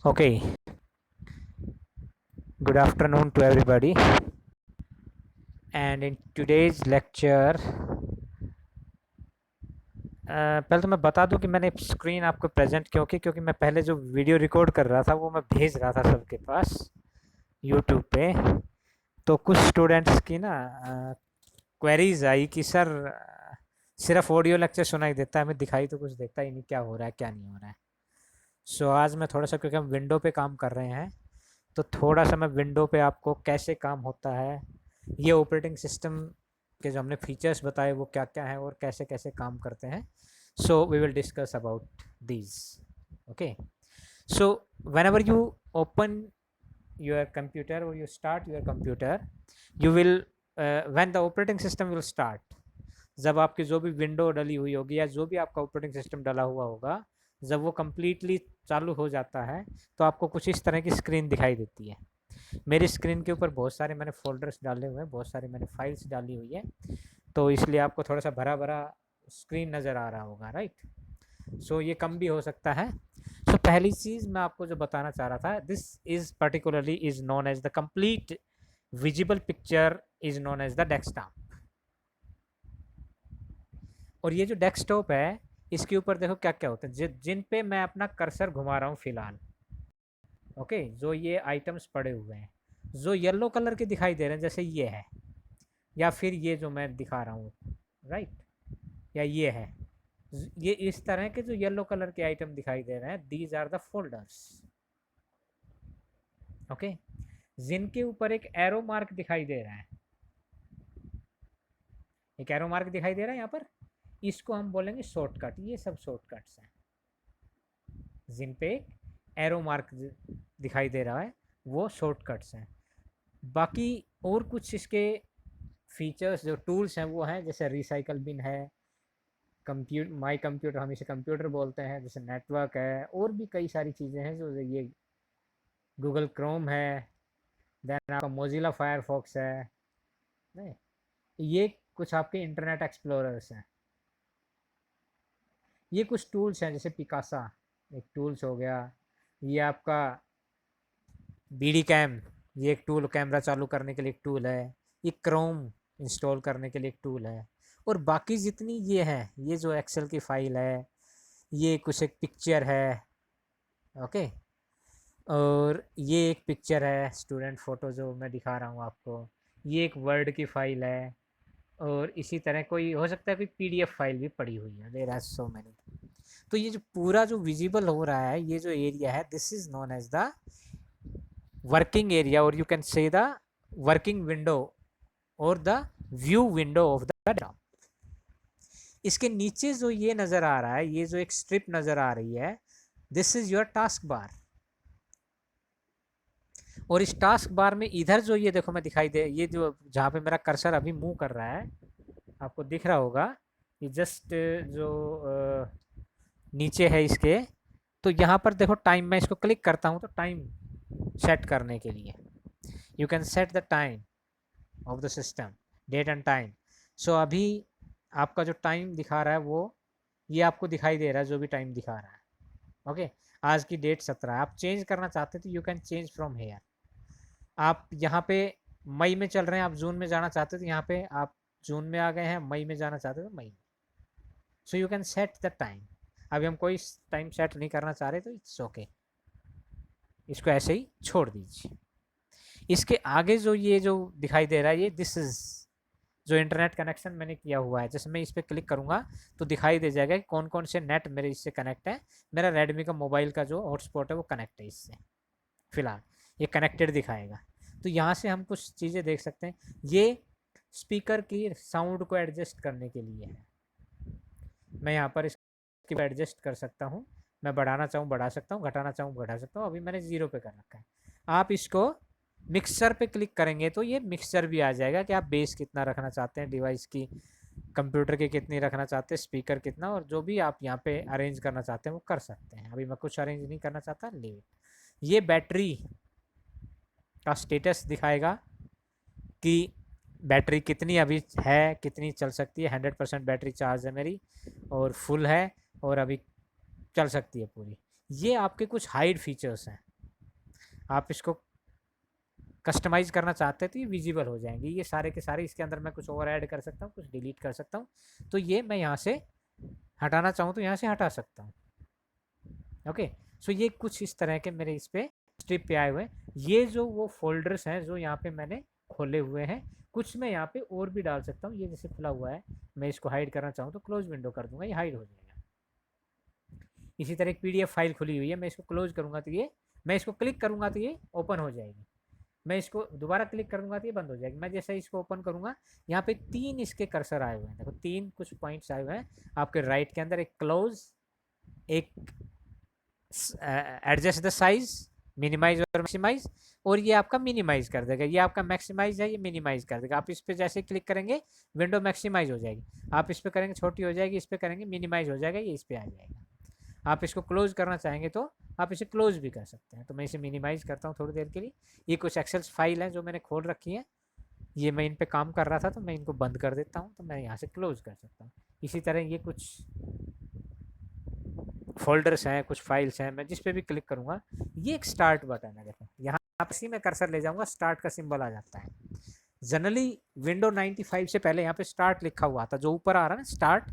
Okay, good afternoon to everybody. And in today's lecture, पहले तो मैं बता दूं कि मैंने स्क्रीन आपको प्रेजेंट क्यों की, क्योंकि मैं पहले जो वीडियो रिकॉर्ड कर रहा था वो मैं भेज रहा था सबके पास यूट्यूब पे। तो कुछ स्टूडेंट्स की ना क्वेरीज आई कि सर सिर्फ ऑडियो लेक्चर सुनाई देता है, हमें दिखाई तो कुछ देता ही नहीं, क्या हो रहा है क्या नहीं हो रहा है। सो आज मैं थोड़ा सा, क्योंकि हम विंडो पे काम कर रहे हैं, तो थोड़ा सा मैं विंडो पे आपको कैसे काम होता है, ये ऑपरेटिंग सिस्टम के जो हमने फीचर्स बताए वो क्या क्या हैं और कैसे कैसे काम करते हैं, so we will discuss about these. Okay, so whenever you open your computer or you start your computer, you will when the operating system will start, जब आपकी जो भी विंडो डली हुई होगी या जो भी आपका ऑपरेटिंग सिस्टम डला हुआ होगा, जब वो कम्प्लीटली चालू हो जाता है तो आपको कुछ इस तरह की स्क्रीन दिखाई देती है। मेरी स्क्रीन के ऊपर बहुत सारे मैंने फोल्डर्स डाले हुए हैं, बहुत सारी मैंने फाइल्स डाली हुई है, तो इसलिए आपको थोड़ा सा भरा भरा स्क्रीन नज़र आ रहा होगा, राइट। सो ये कम भी हो सकता है। सो पहली चीज़ मैं आपको जो बताना चाह रहा था, this is particularly is known as the complete visible picture is known as the desktop. और ये जो डेस्कटॉप है, इसके ऊपर देखो क्या क्या होता है, जिन पे मैं अपना कर्सर घुमा रहा हूँ फिलहाल। ओके, जो ये आइटम्स पड़े हुए हैं, जो येलो कलर के दिखाई दे रहे हैं, जैसे ये है, या फिर ये जो मैं दिखा रहा हूँ, राइट, या ये है, ये इस तरह के जो येलो कलर के आइटम दिखाई दे रहे हैं, these are the folders. Okay, जिनके ऊपर एक एरो मार्क दिखाई दे रहा है, एक एरो मार्क दिखाई दे रहा है यहाँ पर, इसको हम बोलेंगे शॉर्टकट। ये सब शॉर्टकट्स हैं। जिन पे एरो मार्क दिखाई दे रहा है वो शॉर्टकट्स हैं। बाकी और कुछ इसके फीचर्स जो टूल्स हैं वो हैं, जैसे रिसाइकल बिन है, माई कंप्यूटर, हम इसे कंप्यूटर बोलते हैं, जैसे नेटवर्क है, और भी कई सारी चीज़ें हैं, जो ये गूगल क्रोम है, देन आपका मोजिला फायरफॉक्स है, नहीं, ये कुछ आपके इंटरनेट एक्सप्लोरर्स हैं। ये कुछ टूल्स हैं, जैसे पिकासा एक टूल्स हो गया, ये आपका बीडी कैम, ये एक टूल, कैमरा चालू करने के लिए एक टूल है, ये क्रोम इंस्टॉल करने के लिए एक टूल है, और बाकी जितनी ये हैं, ये जो एक्सेल की फाइल है, ये कुछ एक पिक्चर है। ओके, और ये एक पिक्चर है स्टूडेंट फ़ोटो जो मैं दिखा रहा हूँ आपको, ये एक वर्ड की फ़ाइल है, और इसी तरह कोई हो सकता है कोई पीडीएफ फाइल भी पड़ी हुई है, देयर आर सो मैनी। तो ये जो पूरा जो विजिबल हो रहा है, ये जो एरिया है, this is known as the working area, और you can say the working window और the view window of the desktop. इसके नीचे जो ये नज़र आ रहा है, ये जो एक स्ट्रिप नज़र आ रही है, this is your task bar. और इस टास्क बार में इधर जो ये देखो मैं दिखाई दे, ये जो जहाँ पे मेरा कर्सर अभी मूव कर रहा है, आपको दिख रहा होगा, ये जस्ट जो नीचे है इसके, तो यहाँ पर देखो टाइम, मैं इसको क्लिक करता हूँ तो टाइम सेट करने के लिए you can set the time of the system, date and time. So अभी आपका जो टाइम दिखा रहा है वो ये आपको दिखाई दे रहा है, जो भी टाइम दिखा रहा है। ओके, आज की डेट 17 है। आप चेंज करना चाहते हैं तो you can change from here. आप यहाँ पे मई में चल रहे हैं, आप जून में जाना चाहते हैं तो यहाँ पे आप जून में आ गए हैं, मई में जाना चाहते हैं तो मई में। सो you can set the time. अभी हम कोई टाइम सेट नहीं करना चाह रहे तो इट्स ओके, इसको ऐसे ही छोड़ दीजिए। इसके आगे जो ये जो दिखाई दे रहा है, ये दिस इज जो इंटरनेट कनेक्शन मैंने किया हुआ है, जैसे मैं इस पर क्लिक करूँगा तो दिखाई दे जाएगा कि कौन कौन से नेट मेरे इससे कनेक्ट है। मेरा रेडमी का मोबाइल का जो हॉटस्पॉट है वो कनेक्ट है इससे, फिलहाल ये कनेक्टेड दिखाएगा। तो यहाँ से हम कुछ चीज़ें देख सकते हैं। ये स्पीकर की साउंड को एडजस्ट करने के लिए है। मैं यहाँ पर इसकी एडजस्ट कर सकता हूँ, मैं बढ़ाना चाहूँ बढ़ा सकता हूँ, घटाना चाहूँ घटा सकता हूँ। अभी मैंने 0 पे कर रखा है। आप इसको मिक्सर पे क्लिक करेंगे तो ये मिक्सर भी आ जाएगा कि आप बेस कितना रखना चाहते हैं, डिवाइस की, कंप्यूटर की कितनी रखना चाहते हैं, स्पीकर कितना, और जो भी आप यहाँ पे अरेंज करना चाहते हैं वो कर सकते हैं। अभी मैं कुछ अरेंज नहीं करना चाहता, लीव। ये बैटरी का स्टेटस दिखाएगा कि बैटरी कितनी अभी है, कितनी चल सकती है। 100% बैटरी चार्ज है मेरी, और फुल है, और अभी चल सकती है पूरी। ये आपके कुछ हाइड फीचर्स हैं। आप इसको कस्टमाइज़ करना चाहते हैं तो ये विजिबल हो जाएंगे ये सारे के सारे। इसके अंदर मैं कुछ और ऐड कर सकता हूँ, कुछ डिलीट कर सकता हूँ। तो ये मैं यहाँ से हटाना चाहूँ तो यहाँ से हटा सकता हूँ। ओके, सो ये कुछ इस तरह के मेरे इस पे स्ट्रिप पे आए हुए हैं। ये जो वो फोल्डर्स हैं जो यहाँ पे मैंने खोले हुए हैं, कुछ मैं यहाँ पे और भी डाल सकता हूँ। ये जैसे खुला हुआ है, मैं इसको हाइड करना चाहूँ तो क्लोज विंडो कर दूंगा, ये हाइड हो जाएगा। इसी तरह एक पीडीएफ फाइल खुली हुई है, मैं इसको क्लोज करूँगा तो ये, मैं इसको क्लिक करूँगा तो ये ओपन हो जाएगी, मैं इसको दोबारा क्लिक करूँगा तो ये बंद हो जाएगी। मैं जैसे इसको ओपन करूँगा, यहाँ पे 3 इसके कर्सर आए हुए हैं, देखो 3 कुछ पॉइंट्स आए हुए हैं आपके राइट के अंदर, एक क्लोज, एक एडजस्ट द साइज, मिनिमाइज और मैक्सिमाइज, और ये आपका मिनिमाइज कर देगा। ये आपका मैक्सिमाइज है, ये मिनिमाइज कर देगा। आप इस पर जैसे क्लिक करेंगे विंडो मैक्सिमाइज हो जाएगी, आप इस पर करेंगे छोटी हो जाएगी, इस पर करेंगे मिनिमाइज हो जाएगा, ये इस पर आ जाएगा। आप इसको क्लोज करना चाहेंगे तो आप इसे क्लोज भी कर सकते हैं। तो मैं इसे मिनिमाइज करता हूँ थोड़ी देर के लिए। ये कुछ एक्सेल फाइल हैं जो मैंने खोल रखी है, ये मैं इन पे काम कर रहा था तो मैं इनको बंद कर देता हूँ, तो मैं यहाँ से क्लोज कर सकता हूँ। इसी तरह ये कुछ फोल्डर्स हैं, कुछ फाइल्स हैं, मैं जिस पे भी क्लिक करूँगा, ये एक स्टार्ट बटन है, देखो यहाँ आप इसी में कर्सर ले जाऊँगा, स्टार्ट का सिंबल आ जाता है। जनरली विंडो 95 से पहले यहाँ पे स्टार्ट लिखा हुआ था, जो ऊपर आ रहा है ना स्टार्ट,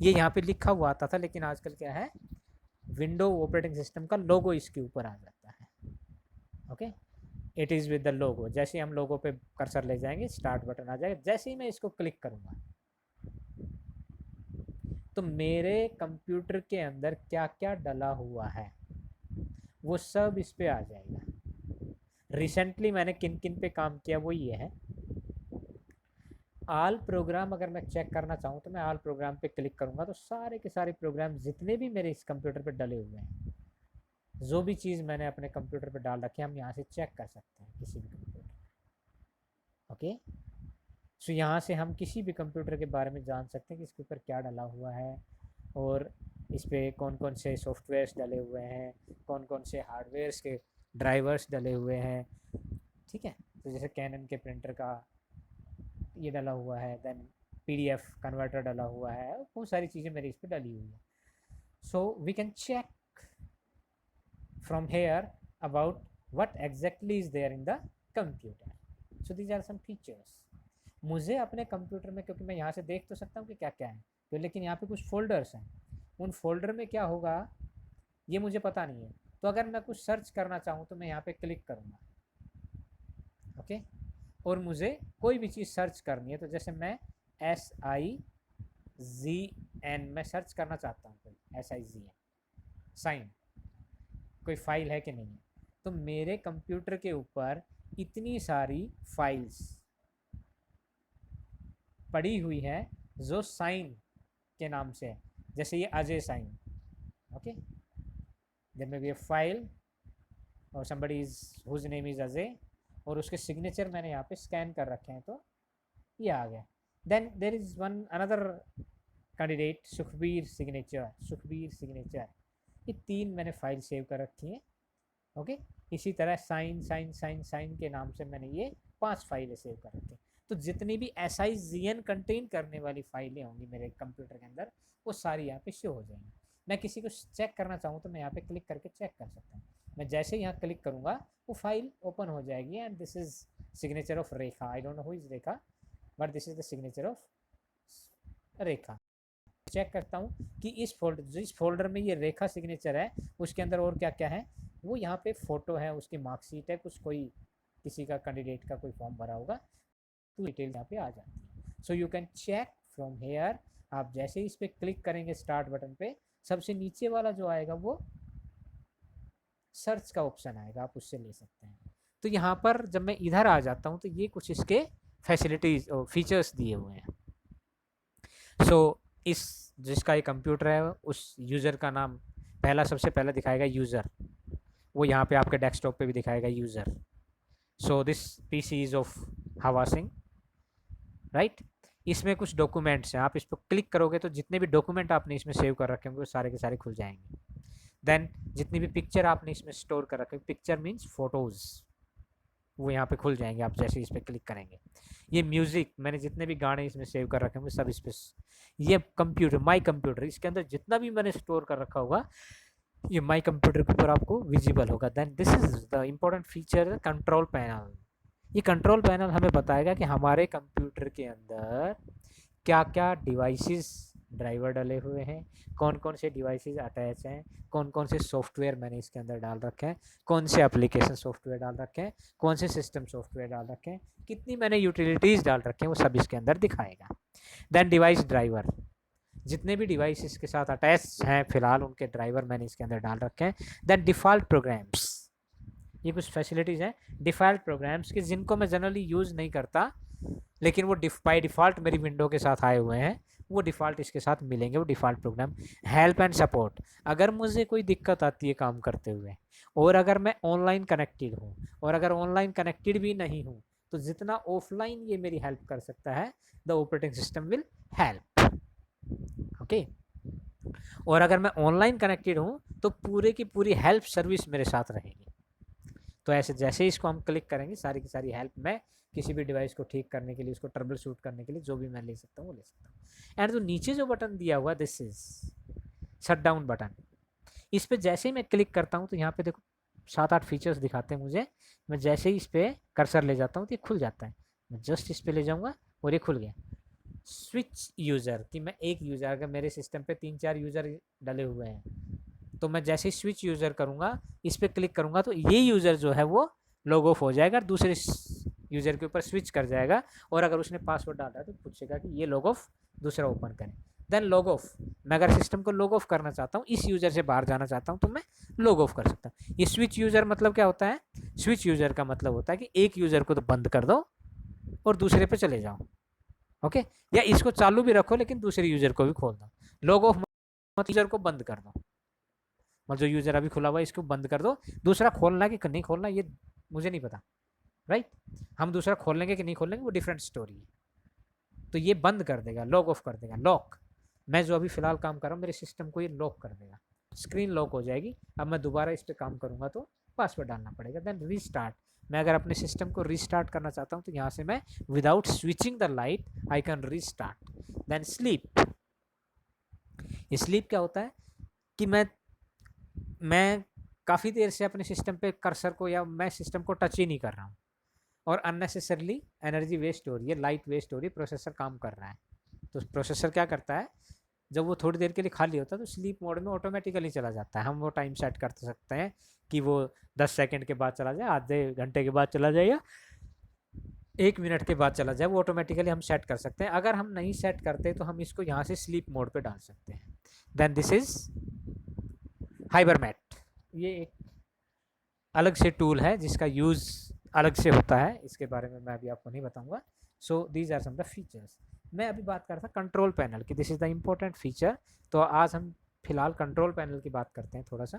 ये यहाँ पे लिखा हुआ आता था, लेकिन आजकल क्या है, विंडो ऑपरेटिंग सिस्टम का लोगो इसके ऊपर आ जाता है। Okay, it is with the logo. जैसे ही हम लोगो पे कर्सर ले जाएंगे, स्टार्ट बटन आ जाएगा। जैसे ही मैं इसको क्लिक करूँगा तो मेरे कंप्यूटर के अंदर क्या क्या डला हुआ है वो सब इस पे आ जाएगा। रिसेंटली मैंने किन किन पे काम किया वो ये है। आल प्रोग्राम अगर मैं चेक करना चाहूँ तो मैं आल प्रोग्राम पे क्लिक करूँगा तो सारे के सारे प्रोग्राम जितने भी मेरे इस कंप्यूटर पे डले हुए हैं, जो भी चीज़ मैंने अपने कंप्यूटर पे डाल रखी है, हम यहाँ से चेक कर सकते हैं किसी भी कंप्यूटर। ओके, सो यहाँ से हम किसी भी कंप्यूटर के बारे में जान सकते हैं कि इसके ऊपर क्या डला हुआ है, और इस पर कौन कौन से सॉफ्टवेयर्स डले हुए हैं, कौन कौन से हार्डवेयर्स के ड्राइवर्स डले हुए हैं। ठीक है, तो जैसे कैनन के प्रिंटर का ये डला हुआ है, देन पीडीएफ कन्वर्टर डला हुआ है, बहुत सारी चीज़ें मेरी इस पर डली हुई है। So we can check from here about what exactly is there in the computer. So these are some features. मुझे अपने कंप्यूटर में, क्योंकि मैं यहाँ से देख तो सकता हूँ कि क्या क्या है, तो लेकिन यहाँ पे कुछ फोल्डर्स हैं, उन फोल्डर में क्या होगा ये मुझे पता नहीं है। तो अगर मैं कुछ सर्च करना चाहूँ तो मैं यहाँ पे क्लिक करूँगा। ओके, और मुझे कोई भी चीज़ सर्च करनी है, तो जैसे मैं SIZN मैं सर्च करना चाहता हूँ, कोई SIZN साइन, कोई फाइल है कि नहीं है, तो मेरे कंप्यूटर के ऊपर इतनी सारी फाइल्स पड़ी हुई है जो साइन के नाम से है। जैसे ये Ajay sign, okay, there may be a file और somebody is whose name is Ajay, और उसके सिग्नेचर मैंने यहाँ पे स्कैन कर रखे हैं तो ये आ गया। Then there is one another candidate Sukhbir signature, Sukhbir signature, ये 3 मैंने फाइल सेव कर रखी हैं। ओके, इसी तरह साइन साइन साइन साइन के नाम से मैंने ये 5 फाइलें सेव कर रखी हैं। तो जितनी भी SIZN कंटेन करने वाली फाइलें होंगी मेरे कंप्यूटर के अंदर, वो सारी यहाँ पे शो हो जाएंगी। मैं किसी को चेक करना चाहूँ तो मैं यहाँ पे क्लिक करके चेक कर सकता हूँ। मैं जैसे यहाँ क्लिक करूँगा वो फाइल ओपन हो जाएगी, and this is signature of Rekha. I don't know who is Rekha, but this is the signature of Rekha. Check करता हूँ कि जिस फोल्डर में ये रेखा सिग्नेचर है उसके अंदर और क्या क्या है। वो यहाँ पे फोटो है, उसकी मार्कशीट है, कुछ कोई किसी का कैंडिडेट का कोई फॉर्म भरा होगा, तो डिटेल यहाँ पे आ जाती है। So you can check from here. आप जैसे ही इस पर क्लिक करेंगे स्टार्ट बटन पे, सबसे नीचे वाला जो आएगा वो सर्च का ऑप्शन आएगा, आप उससे ले सकते हैं। तो यहाँ पर जब मैं इधर आ जाता हूँ तो ये कुछ इसके फैसिलिटीज और फीचर्स दिए हुए हैं। सो इस जिसका ये कंप्यूटर है उस यूज़र का नाम पहला सबसे पहले दिखाएगा यूज़र, वो यहाँ पे आपके डेस्कटॉप पे भी दिखाएगा user. So this PC is of हवा सिंह, राइट। इसमें कुछ डॉक्यूमेंट्स हैं, आप इस पर क्लिक करोगे तो जितने भी डॉक्यूमेंट आपने इसमें सेव कर रखे होंगे वो सारे के सारे खुल जाएंगे। देन जितनी भी पिक्चर आपने इसमें स्टोर कर रखे, पिक्चर मीन्स फोटोज़, वो यहाँ पे खुल जाएंगे आप जैसे इस पर क्लिक करेंगे। ये म्यूज़िक, मैंने जितने भी गाने इसमें सेव कर रखे होंगे सब इस पर। ये कंप्यूटर, माई कंप्यूटर, इसके अंदर जितना भी मैंने स्टोर कर रखा होगा ये माई कंप्यूटर के ऊपर आपको विजिबल होगा। Then this is the important feature control panel. ये कंट्रोल पैनल हमें बताएगा कि हमारे कंप्यूटर के अंदर क्या क्या डिवाइसेस ड्राइवर डले हुए हैं, कौन कौन से डिवाइसेस अटैच हैं, कौन कौन से सॉफ्टवेयर मैंने इसके अंदर डाल रखे हैं, कौन से एप्लीकेशन सॉफ्टवेयर डाल रखे हैं, कौन से सिस्टम सॉफ्टवेयर डाल रखे हैं, कितनी मैंने यूटिलिटीज़ डाल रखे हैं, वो सब इसके अंदर दिखाएगा। देन डिवाइस ड्राइवर, जितने भी डिवाइस इसके साथ अटैच हैं फिलहाल उनके ड्राइवर मैंने इसके अंदर डाल रखे हैं। देन डिफ़ॉल्ट प्रोग्राम्स, ये कुछ फैसिलिटीज़ हैं डिफ़ॉल्ट प्रोग्राम्स की जिनको मैं जनरली यूज़ नहीं करता, लेकिन वो बाई डिफ़ॉल्ट मेरी विंडो के साथ आए हुए हैं, वो डिफ़ॉल्ट इसके साथ मिलेंगे, वो default program. Help and support, अगर मुझे कोई दिक्कत आती है काम करते हुए और अगर मैं ऑनलाइन कनेक्टेड हूँ और अगर ऑनलाइन कनेक्टेड भी नहीं हूँ तो जितना ऑफलाइन ये मेरी हेल्प कर सकता है the operating system will help. Okay, और अगर मैं ऑनलाइन कनेक्टेड हूँ तो पूरे की पूरी हेल्प सर्विस मेरे साथ रहेगी। तो ऐसे जैसे ही इसको हम क्लिक करेंगे सारी की सारी हेल्प मैं किसी भी डिवाइस को ठीक करने के लिए, उसको ट्रबल शूट करने के लिए जो भी मैं ले सकता हूँ वो ले सकता हूँ। एंड जो नीचे जो बटन दिया हुआ this is shut down button, इस पर जैसे ही मैं क्लिक करता हूँ तो यहाँ पे देखो 7-8 फीचर्स दिखाते हैं मुझे। मैं जैसे ही इस पर कर्सर ले जाता हूँ तो ये खुल जाता है, मैं जस्ट इस पर ले जाऊँगा और ये खुल गया। स्विच यूज़र, कि मैं एक यूज़र, अगर मेरे सिस्टम पे 3-4 यूज़र डले हुए हैं तो मैं जैसे ही स्विच यूज़र करूँगा, इस पर क्लिक करूँगा तो ये यूज़र जो है वो लॉग ऑफ हो जाएगा और दूसरे यूज़र के ऊपर स्विच कर जाएगा। और अगर उसने पासवर्ड डाला है तो पूछेगा कि ये लॉग ऑफ दूसरा ओपन करें। देन लॉग ऑफ, मैं अगर सिस्टम को लॉग ऑफ करना चाहता हूँ, इस यूज़र से बाहर जाना चाहता हूँ तो मैं लॉग ऑफ कर सकता हूँ। ये स्विच यूज़र मतलब क्या होता है? स्विच यूज़र का मतलब होता है कि एक यूज़र को तो बंद कर दो और दूसरे पे चले जाओ। ओके, या इसको चालू भी रखो लेकिन दूसरे यूज़र को भी खोल दो। लॉग ऑफ मतलब यूज़र को बंद कर दो, मतलब जो यूज़र अभी खुला हुआ है इसको बंद कर दो। दूसरा खोलना कि नहीं खोलना ये मुझे नहीं पता, राइट? हम दूसरा खोल लेंगे कि नहीं खोल लेंगे वो डिफरेंट स्टोरी है। तो ये बंद कर देगा, लॉग ऑफ कर देगा, लॉक। मैं जो अभी फ़िलहाल काम कर रहा हूँ मेरे सिस्टम को ये लॉक कर देगा, स्क्रीन लॉक हो जाएगी। अब मैं दोबारा इस पर काम करूँगा तो पासवर्ड डालना पड़ेगा। देन रीस्टार्ट, मैं अगर अपने सिस्टम को रीस्टार्ट करना चाहता हूँ तो यहाँ से मैं without switching the light I can restart. Then sleep, sleep क्या होता है कि मैं काफ़ी देर से अपने सिस्टम पे कर्सर को या मैं सिस्टम को टच ही नहीं कर रहा हूँ और अननेसेसरली एनर्जी वेस्ट हो रही है, लाइट वेस्ट हो रही है, प्रोसेसर काम कर रहा है। तो प्रोसेसर क्या करता है, जब वो थोड़ी देर के लिए खाली होता है तो स्लीप मोड में ऑटोमेटिकली चला जाता है। हम वो टाइम सेट कर सकते हैं कि वो 10 सेकंड के बाद चला जाए, आधे घंटे के बाद चला जाए या 1 मिनट के बाद चला जाए, वो ऑटोमेटिकली हम सेट कर सकते हैं। अगर हम नहीं सेट करते तो हम इसको यहाँ से स्लीप मोड पे डाल सकते हैं। देन दिस इज हाइबरनेट, ये एक अलग से टूल है जिसका यूज़ अलग से होता है, इसके बारे में मैं अभी आपको नहीं बताऊंगा। So these are some the features. मैं अभी बात कर रहा था कंट्रोल पैनल की, this is the important feature. तो आज हम फिलहाल कंट्रोल पैनल की बात करते हैं थोड़ा सा।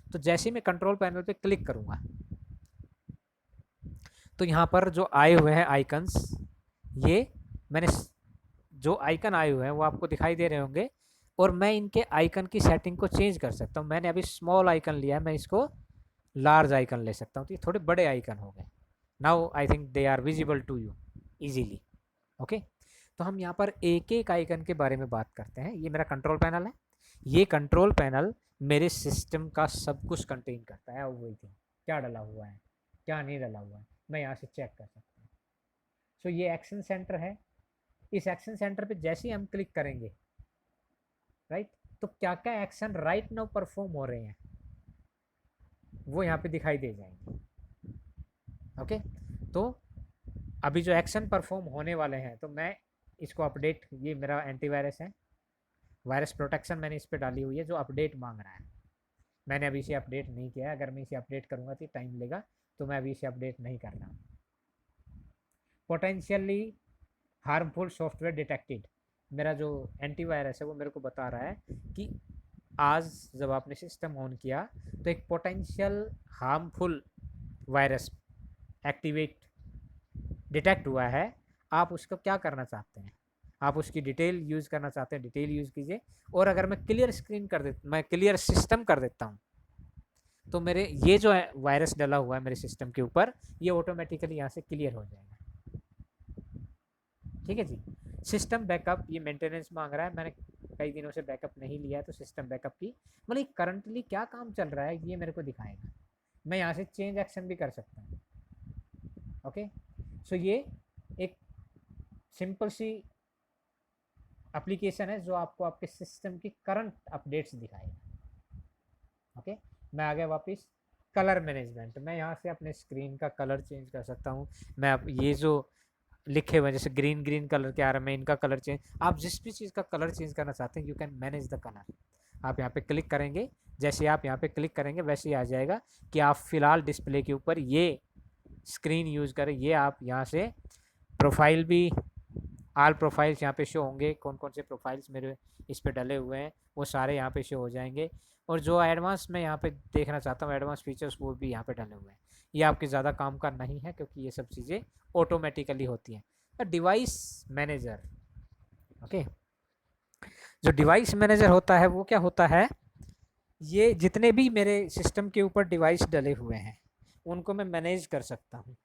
तो जैसे ही मैं कंट्रोल पैनल पे क्लिक करूँगा तो यहाँ पर जो आए हुए हैं आइकन्स, ये मैंने जो आइकन आए हुए हैं वो आपको दिखाई दे रहे होंगे और मैं इनके आइकन की सेटिंग को चेंज कर सकता हूँ। मैंने अभी स्मॉल आइकन लिया है, मैं इसको लार्ज आइकन ले सकता हूँ तो ये थोड़े बड़े आइकन हो गए। Now I think they are visible to you easily. Okay, तो हम यहाँ पर एक एक आइकन के बारे में बात करते हैं। ये मेरा कंट्रोल पैनल है, ये कंट्रोल पैनल मेरे सिस्टम का सब कुछ कंटेन करता है। वही थिंग, क्या डला हुआ है क्या नहीं डला हुआ है मैं यहाँ से चेक कर सकता हूँ। सो ये एक्शन सेंटर है, इस एक्शन सेंटर पे जैसे ही हम क्लिक करेंगे राइट, तो क्या क्या एक्शन राइट नाउ परफॉर्म हो रहे हैं वो यहाँ पे दिखाई दे जाएंगे। ओके, तो अभी जो एक्शन परफॉर्म होने वाले हैं तो मैं इसको अपडेट, ये मेरा एंटीवायरस है, वायरस प्रोटेक्शन मैंने इस पर डाली हुई है जो अपडेट मांग रहा है। मैंने अभी इसे अपडेट नहीं किया है, अगर मैं इसे अपडेट करूँगा तो टाइम लेगा, तो मैं अभी इसे अपडेट नहीं कर रहा हूँ। पोटेंशियली हार्मफुल सॉफ्टवेयर डिटेक्टेड, मेरा जो एंटीवायरस है वो मेरे को बता रहा है कि आज जब आपने सिस्टम ऑन किया तो एक potential harmful virus activate detect हुआ है। आप उसको क्या करना चाहते हैं, आप उसकी डिटेल यूज़ करना चाहते हैं, डिटेल यूज़ कीजिए। और अगर मैं क्लियर स्क्रीन कर दे, मैं क्लियर सिस्टम कर देता हूँ तो मेरे ये जो है वायरस डला हुआ है मेरे सिस्टम के ऊपर, ये ऑटोमेटिकली यहाँ से क्लियर हो जाएगा। ठीक है जी। सिस्टम बैकअप, ये मेंटेनेंस मांग रहा है, मैंने कई दिनों से बैकअप नहीं लिया है तो सिस्टम बैकअप की मतलब करंटली क्या काम चल रहा है ये मेरे को दिखाएगा। मैं यहाँ से चेंज एक्शन भी कर सकता हूँ। ओके, सो ये एक सिंपल सी एप्लीकेशन है जो आपको आपके सिस्टम की करंट अपडेट्स दिखाएगा। ओके, मैं आ गया वापस कलर मैनेजमेंट। मैं यहाँ से अपने स्क्रीन का कलर चेंज कर सकता हूँ। मैं अब ये जो लिखे हुए जैसे ग्रीन ग्रीन कलर के आ रहा है, मैं इनका कलर चेंज, आप जिस भी चीज़ का कलर चेंज करना चाहते हैं you can manage the colour. आप यहाँ पे क्लिक करेंगे, जैसे आप यहाँ पे क्लिक करेंगे वैसे ही आ जाएगा कि आप फिलहाल डिस्प्ले के ऊपर ये स्क्रीन यूज़ करें। ये आप यहाँ से प्रोफाइल भी, आल प्रोफाइल्स यहाँ पे शो होंगे, कौन कौन से प्रोफाइल्स मेरे इस पे डले हुए हैं वो सारे यहाँ पे शो हो जाएंगे। और जो एडवांस मैं यहाँ पे देखना चाहता हूँ एडवांस फीचर्स वो भी यहाँ पे डले हुए हैं। ये आपके ज़्यादा काम का नहीं है क्योंकि ये सब चीज़ें ऑटोमेटिकली होती हैं। डिवाइस मैनेजर, ओके, जो डिवाइस मैनेजर होता है वो क्या होता है, ये जितने भी मेरे सिस्टम के ऊपर डिवाइस डले हुए हैं उनको मैं मैनेज कर सकता हूँ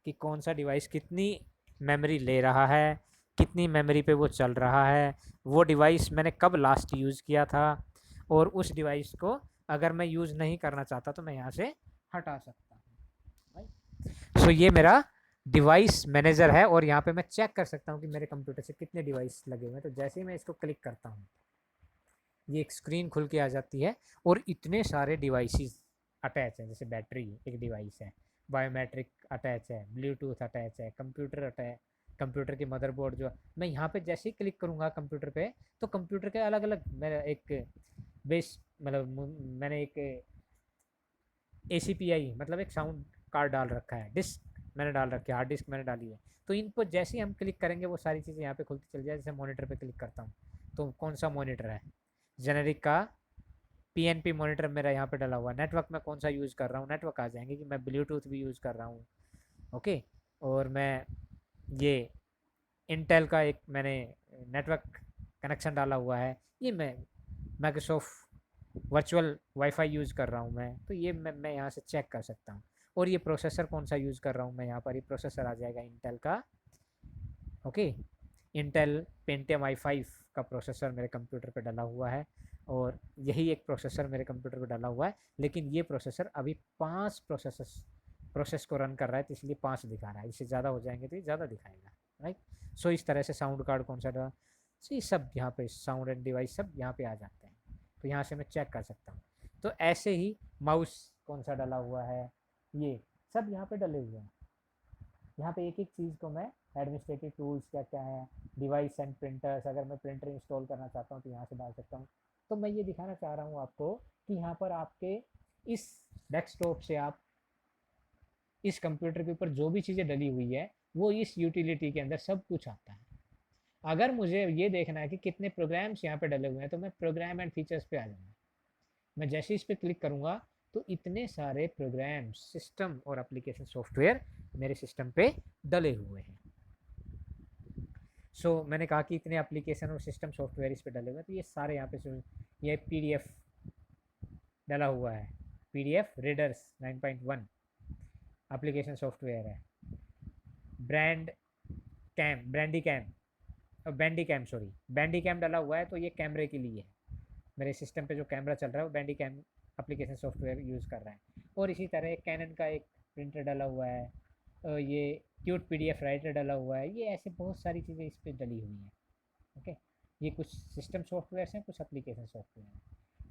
कि कौन सा डिवाइस कितनी मेमोरी ले रहा है, कितनी मेमोरी पे वो चल रहा है, वो डिवाइस मैंने कब लास्ट यूज़ किया था, और उस डिवाइस को अगर मैं यूज़ नहीं करना चाहता तो मैं यहाँ से हटा सकता हूँ। सो ये मेरा डिवाइस मैनेजर है और यहाँ पे मैं चेक कर सकता हूँ कि मेरे कंप्यूटर से कितने डिवाइस लगे हुए हैं। तो जैसे ही मैं इसको क्लिक करता हूँ ये एक स्क्रीन खुल के आ जाती है और इतने सारे डिवाइसेस अटैच हैं। जैसे बैटरी एक डिवाइस है, बायोमेट्रिक अटैच है, ब्लूटूथ अटैच है, कंप्यूटर अटैच, कंप्यूटर की मदरबोर्ड जो मैं यहाँ पे जैसे ही क्लिक करूँगा कंप्यूटर पे तो कंप्यूटर के अलग अलग मेरा एक बेस मतलब मैंने एक ACPI मतलब एक साउंड कार्ड डाल रखा है, डिस्क मैंने डाल रखी है, हार्ड डिस्क मैंने डाली है। तो इन पर जैसे ही हम क्लिक करेंगे वो सारी चीज़ें यहाँ पे खुलती चल जाए। जैसे मॉनिटर पे क्लिक करता हूँ तो कौन सा मॉनिटर है, जेनेरिक का PNP मॉनिटर मेरा यहाँ पे डला हुआ है। नेटवर्क में कौन सा यूज़ कर रहा हूँ, नेटवर्क आ जाएंगे कि मैं ब्लूटूथ भी यूज़ कर रहा हूँ। ओके, और मैं ये इंटेल का एक मैंने नेटवर्क कनेक्शन डाला हुआ है, ये मैं माइक्रोसॉफ्ट वर्चुअल वाईफाई यूज़ कर रहा हूँ मैं, तो ये मैं यहाँ से चेक कर सकता हूँ। और ये प्रोसेसर कौन सा यूज़ कर रहा हूँ मैं, यहाँ पर ये प्रोसेसर आ जाएगा इंटेल का। ओके, इंटेल पेंटियम i5 का प्रोसेसर मेरे कंप्यूटर पे डला हुआ है और यही एक प्रोसेसर मेरे कंप्यूटर पे डला हुआ है। लेकिन ये प्रोसेसर अभी 5 प्रोसेस को रन कर रहा है तो इसलिए 5 दिखा रहा है, इससे ज़्यादा हो जाएंगे तो ये ज़्यादा दिखाएगा, राइट। सो इस तरह से साउंड कार्ड कौन सा डला, सो ये सब यहाँ पे साउंड एंड डिवाइस सब यहाँ पे आ जाते हैं। तो यहाँ से मैं चेक कर सकता हूँ। तो ऐसे ही माउस कौन सा डला हुआ है, ये सब यहाँ पे डले हुए हैं। यहाँ पे एक एक चीज़ को मैं एडमिनिस्ट्रेटिव टूल्स क्या क्या है, डिवाइस एंड प्रिंटर्स, अगर मैं प्रिंटर इंस्टॉल करना चाहता हूँ तो यहाँ से डाल सकता हूँ। तो मैं ये दिखाना चाह रहा हूँ आपको कि यहाँ पर आपके इस डेस्कटॉप से आप इस कंप्यूटर के ऊपर जो भी चीज़ें डली हुई है वो इस यूटिलिटी के अंदर सब कुछ आता है। अगर मुझे ये देखना है कि कितने प्रोग्राम्स यहाँ पे डले हुए हैं तो मैं प्रोग्राम एंड फीचर्स पे आ जाऊँगा। मैं जैसे इस पर क्लिक करूँगा तो इतने सारे प्रोग्राम सिस्टम और एप्लीकेशन सॉफ्टवेयर मेरे सिस्टम पे डले हुए हैं। सो मैंने कहा कि इतने एप्लीकेशन और सिस्टम सॉफ्टवेयर इस पे डले हुए हैं, तो ये सारे यहाँ पे ये PDF डला हुआ है, PDF रीडर्स 9.1 एप्लीकेशन सॉफ्टवेयर है, Brandicam sorry Bandicam डला हुआ है, तो ये कैमरे के लिए है। मेरे सिस्टम पे जो कैमरा चल रहा है वो Bandicam application software use कर रहा है। और इसी तरह एक कैनन का एक प्रिंटर डला हुआ है, ये क्यूट PDF राइटर डला हुआ है। ये ऐसे बहुत सारी चीज़ें इस पर डली हुई हैं। ओके, ये कुछ सिस्टम सॉफ्टवेयर हैं, कुछ एप्लीकेशन सॉफ्टवेयर हैं।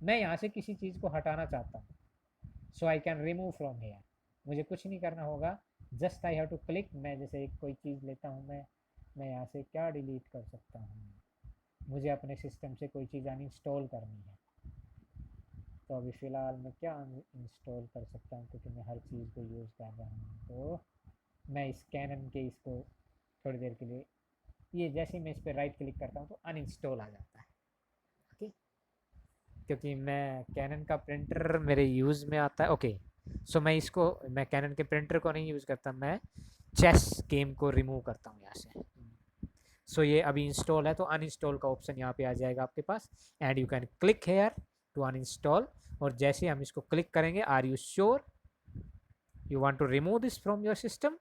मैं यहाँ से किसी चीज़ को हटाना चाहता हूँ, so I can remove from here. मुझे कुछ नहीं करना होगा, just I have to click. मैं जैसे एक कोई चीज़ लेता हूँ, मैं यहाँ से क्या डिलीट कर सकता हूँ, मुझे अपने सिस्टम से कोई चीज़ अनइंस्टॉल करनी है तो अभी फ़िलहाल मैं क्या इंस्टॉल कर सकता हूँ क्योंकि मैं हर चीज़ को यूज़ कर रहा हूँ। तो मैं इस कैनन के इसको थोड़ी देर के लिए, ये जैसे ही मैं इस पर राइट क्लिक करता हूँ तो अनइंस्टॉल आ जाता है। ओके, क्योंकि मैं कैनन का प्रिंटर मेरे यूज़ में आता है। ओके, सो मैं कैनन के प्रिंटर को नहीं यूज़ करता, मैं चेस गेम को रिमूव करता हूँ यहाँ से। सो ये अभी इंस्टॉल है तो अनइंस्टॉल का ऑप्शन यहाँ पे आ जाएगा आपके पास, and you can click here to uninstall. और जैसे हम इसको क्लिक करेंगे, are you sure you want to remove this from your system,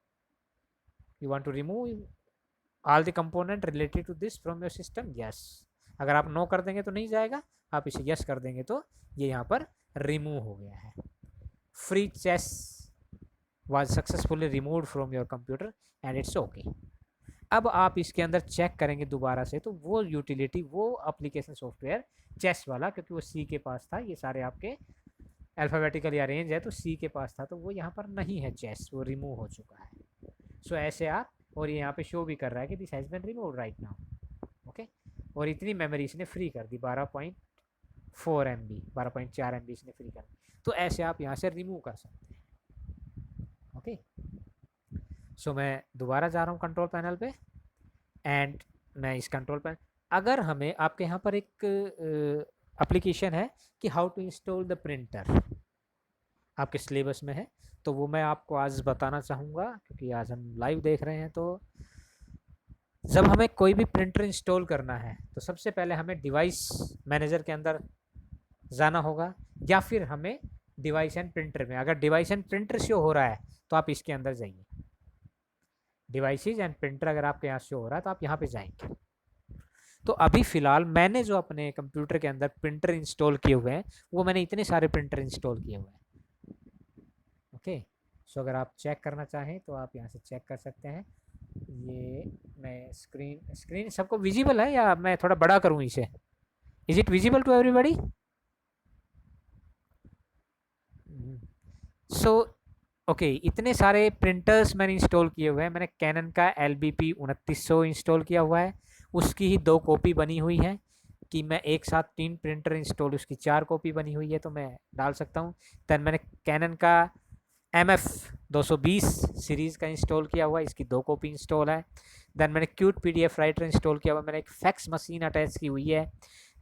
you want to remove all the component related to this from your system, yes, अगर आप no कर देंगे तो नहीं जाएगा, आप इसे यस कर देंगे तो ये यहाँ पर रिमूव हो गया है। Free chess was successfully removed from your computer and it's okay. अब आप इसके अंदर चेक करेंगे दोबारा से, तो वो यूटिलिटी, वो एप्लीकेशन सॉफ्टवेयर चेस वाला, क्योंकि वो सी के पास था, ये सारे आपके अल्फ़ाबेटिकली अरेंज है तो सी के पास था, तो वो यहाँ पर नहीं है चेस, वो रिमूव हो चुका है। सो ऐसे आप, और ये यहाँ पे शो भी कर रहा है कि this has been remove right now, okay. और इतनी मेमोरी इसने फ्री कर दी, 12.4 MB, 12.4 MB इसने फ्री कर दी। तो ऐसे आप यहाँ से रिमूव कर सकते हैं, ओके। सो मैं दोबारा जा रहा हूँ कंट्रोल पैनल पे, एंड मैं इस कंट्रोल पैनल, अगर हमें, आपके यहाँ पर एक एप्लीकेशन है कि how to install the printer, आपके सिलेबस में है, तो वो मैं आपको आज बताना चाहूँगा, क्योंकि आज हम लाइव देख रहे हैं। तो जब हमें कोई भी प्रिंटर इंस्टॉल करना है तो सबसे पहले हमें डिवाइस मैनेजर के अंदर जाना होगा, या फिर हमें डिवाइस एंड प्रिंटर में, अगर डिवाइस एंड प्रिंटर शो हो रहा है तो आप इसके अंदर जाइए, डिवाइसेज एंड प्रिंटर अगर आपके यहाँ शो हो रहा है तो आप यहाँ पे जाएंगे। तो अभी फ़िलहाल मैंने जो अपने कंप्यूटर के अंदर प्रिंटर इंस्टॉल किए हुए हैं, वो मैंने इतने सारे प्रिंटर इंस्टॉल किए हुए हैं, ओके। सो अगर आप चेक करना चाहें तो आप यहाँ से चेक कर सकते हैं। ये मैं स्क्रीन सबको विजिबल है, या मैं थोड़ा बड़ा करूँ इसे? Is it visible to everybody? So okay, इतने सारे प्रिंटर्स मैंने इंस्टॉल किए हुए हैं। मैंने कैनन का LBP 2900 इंस्टॉल किया हुआ है, उसकी ही 2 कॉपी बनी हुई है, कि मैं एक साथ 3 प्रिंटर इंस्टॉल, उसकी 4 कॉपी बनी हुई है तो मैं डाल सकता हूँ। देन मैंने कैनन का MF 220 सीरीज़ का इंस्टॉल किया हुआ है, इसकी 2 कॉपी इंस्टॉल है। देन मैंने क्यूट PDF राइटर इंस्टॉल किया हुआ है, मैंने एक फैक्स मशीन अटैच की हुई है।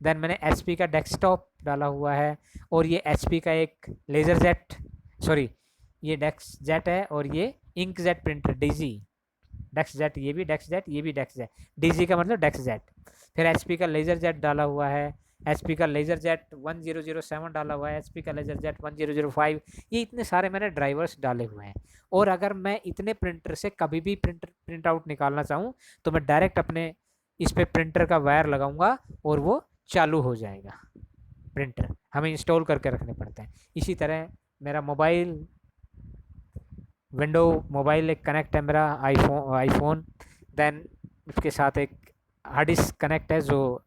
देन मैंने HP का डेस्कटॉप डाला हुआ है, और ये HP का एक लेज़र जेट, सॉरी ये डेक्स जेट है, और ये इंक जेट प्रिंटर DG डेक्स जेट, ये भी डेक्स जेट, ये भी डेक्स जेट, DG का मतलब डेक्स जेट। फिर HP का लेज़र जेट डाला हुआ है, HP का लेज़र जेट 1007 डाला हुआ है, HP का लेज़र जेट 1005। ये इतने सारे मैंने ड्राइवर्स डाले हुए हैं। और अगर मैं इतने प्रिंटर से कभी भी प्रिंट आउट निकालना चाहूँ तो मैं डायरेक्ट अपने इस पर प्रिंटर का वायर लगाऊंगा और वो चालू हो जाएगा। प्रिंटर हमें इंस्टॉल करके रखने पड़ते हैं। इसी तरह मेरा मोबाइल, विंडो मोबाइल एक कनेक्ट है मेरा, आईफोन। देन उसके साथ एक हार्ड डिस्क कनेक्ट है, जो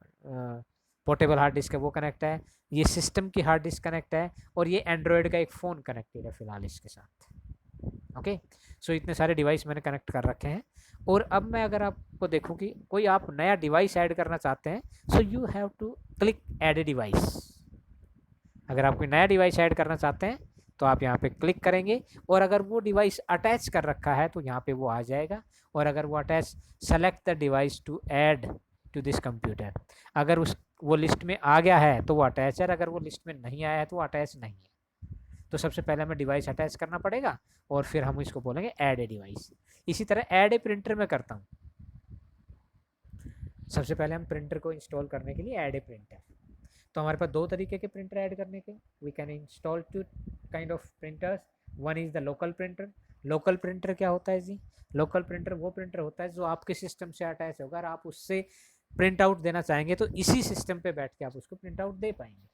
पोर्टेबल हार्ड डिस्क है वो कनेक्ट है। ये सिस्टम की हार्ड डिस्क कनेक्ट है, और ये एंड्रॉयड का एक फ़ोन कनेक्टेड है फ़िलहाल इसके साथ, ओके। सो इतने सारे डिवाइस मैंने कनेक्ट कर रखे हैं। और अब मैं अगर आपको देखूँ कि कोई आप नया डिवाइस ऐड करना चाहते हैं, so you have to click add a device. अगर आप कोई नया डिवाइस ऐड करना चाहते हैं तो आप यहाँ पे क्लिक करेंगे, और अगर वो डिवाइस अटैच कर रखा है तो यहाँ पे वो आ जाएगा। और अगर वो attach, select the device to add to this computer, अगर उस वो लिस्ट में आ गया है तो वो अटैच है, अगर वो लिस्ट में नहीं आया है तो वो अटैच नहीं है। तो सबसे पहले हमें डिवाइस अटैच करना पड़ेगा, और फिर हम इसको बोलेंगे ऐड ए डिवाइस। इसी तरह ऐड ए प्रिंटर में करता हूँ। सबसे पहले हम प्रिंटर को इंस्टॉल करने के लिए ऐड ए प्रिंटर, तो हमारे पास 2 तरीके के प्रिंटर ऐड करने के, we can install 2 kind of printers. One is the local printer. Local printer क्या होता है जी? लोकल प्रिंटर वो प्रिंटर होता है जो आपके सिस्टम से अटैच होगा, और आप उससे प्रिंट आउट देना चाहेंगे तो इसी सिस्टम पे बैठ के आप उसको प्रिंट आउट दे पाएंगे।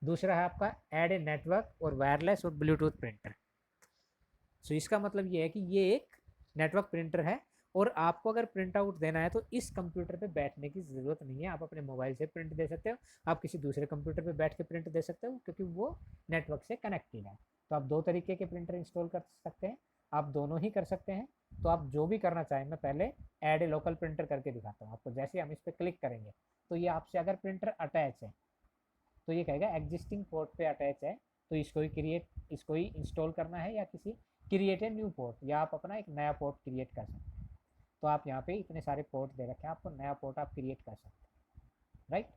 दूसरा है आपका ऐड ए नेटवर्क और वायरलेस और ब्लूटूथ प्रिंटर। सो इसका मतलब ये है कि ये एक नेटवर्क प्रिंटर है, और आपको अगर प्रिंट आउट देना है तो इस कंप्यूटर पे बैठने की ज़रूरत नहीं है, आप अपने मोबाइल से प्रिंट दे सकते हो, आप किसी दूसरे कंप्यूटर पे बैठ के प्रिंट दे सकते हो, क्योंकि वो नेटवर्क से कनेक्टेड है। तो आप 2 तरीके के प्रिंटर इंस्टॉल कर सकते हैं, आप दोनों ही कर सकते हैं। तो आप जो भी करना चाहें, मैं पहले ऐड ए लोकल प्रिंटर करके दिखाता हूँ आपको। जैसे हम इस पर क्लिक करेंगे तो ये आपसे, अगर प्रिंटर अटैच है तो ये कहेगा एग्जिस्टिंग पोर्ट पे अटैच है, तो इसको ही इंस्टॉल करना है, या किसी क्रिएट ए न्यू पोर्ट, या आप अपना एक नया पोर्ट क्रिएट कर सकते हैं। तो आप यहाँ पे इतने सारे पोर्ट दे रखे हैं, आपको नया पोर्ट आप क्रिएट कर सकते हैं, राइट।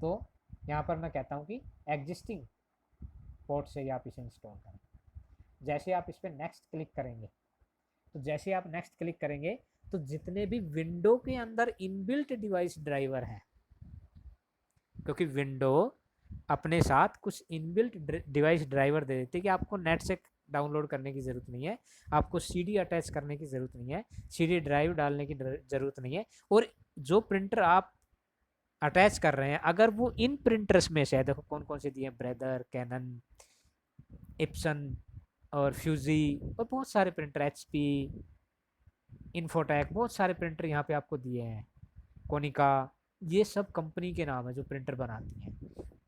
तो यहाँ पर मैं कहता हूँ कि एग्जिस्टिंग पोर्ट से ही आप इसे इंस्टॉल करें। जैसे आप इस पर नेक्स्ट क्लिक करेंगे, तो जैसे आप नेक्स्ट क्लिक करेंगे तो जितने भी विंडो के अंदर इनबिल्ट डिवाइस ड्राइवर हैं, क्योंकि विंडो अपने साथ कुछ इनबिल्ट डिवाइस ड्राइवर दे देते हैं कि आपको नेट से डाउनलोड करने की ज़रूरत नहीं है, आपको CD अटैच करने की ज़रूरत नहीं है, CD ड्राइव डालने की ज़रूरत नहीं है। और जो प्रिंटर आप अटैच कर रहे हैं, अगर वो इन प्रिंटर्स में से है, देखो कौन कौन से दिए हैं, ब्रेदर, कैनन, इप्सन और फ्यूजी और बहुत सारे प्रिंटर, एचपी, इन्फोटेक, बहुत सारे प्रिंटर यहाँ पे आपको दिए हैं, कोनिका, ये सब कंपनी के नाम है जो प्रिंटर बनाती हैं।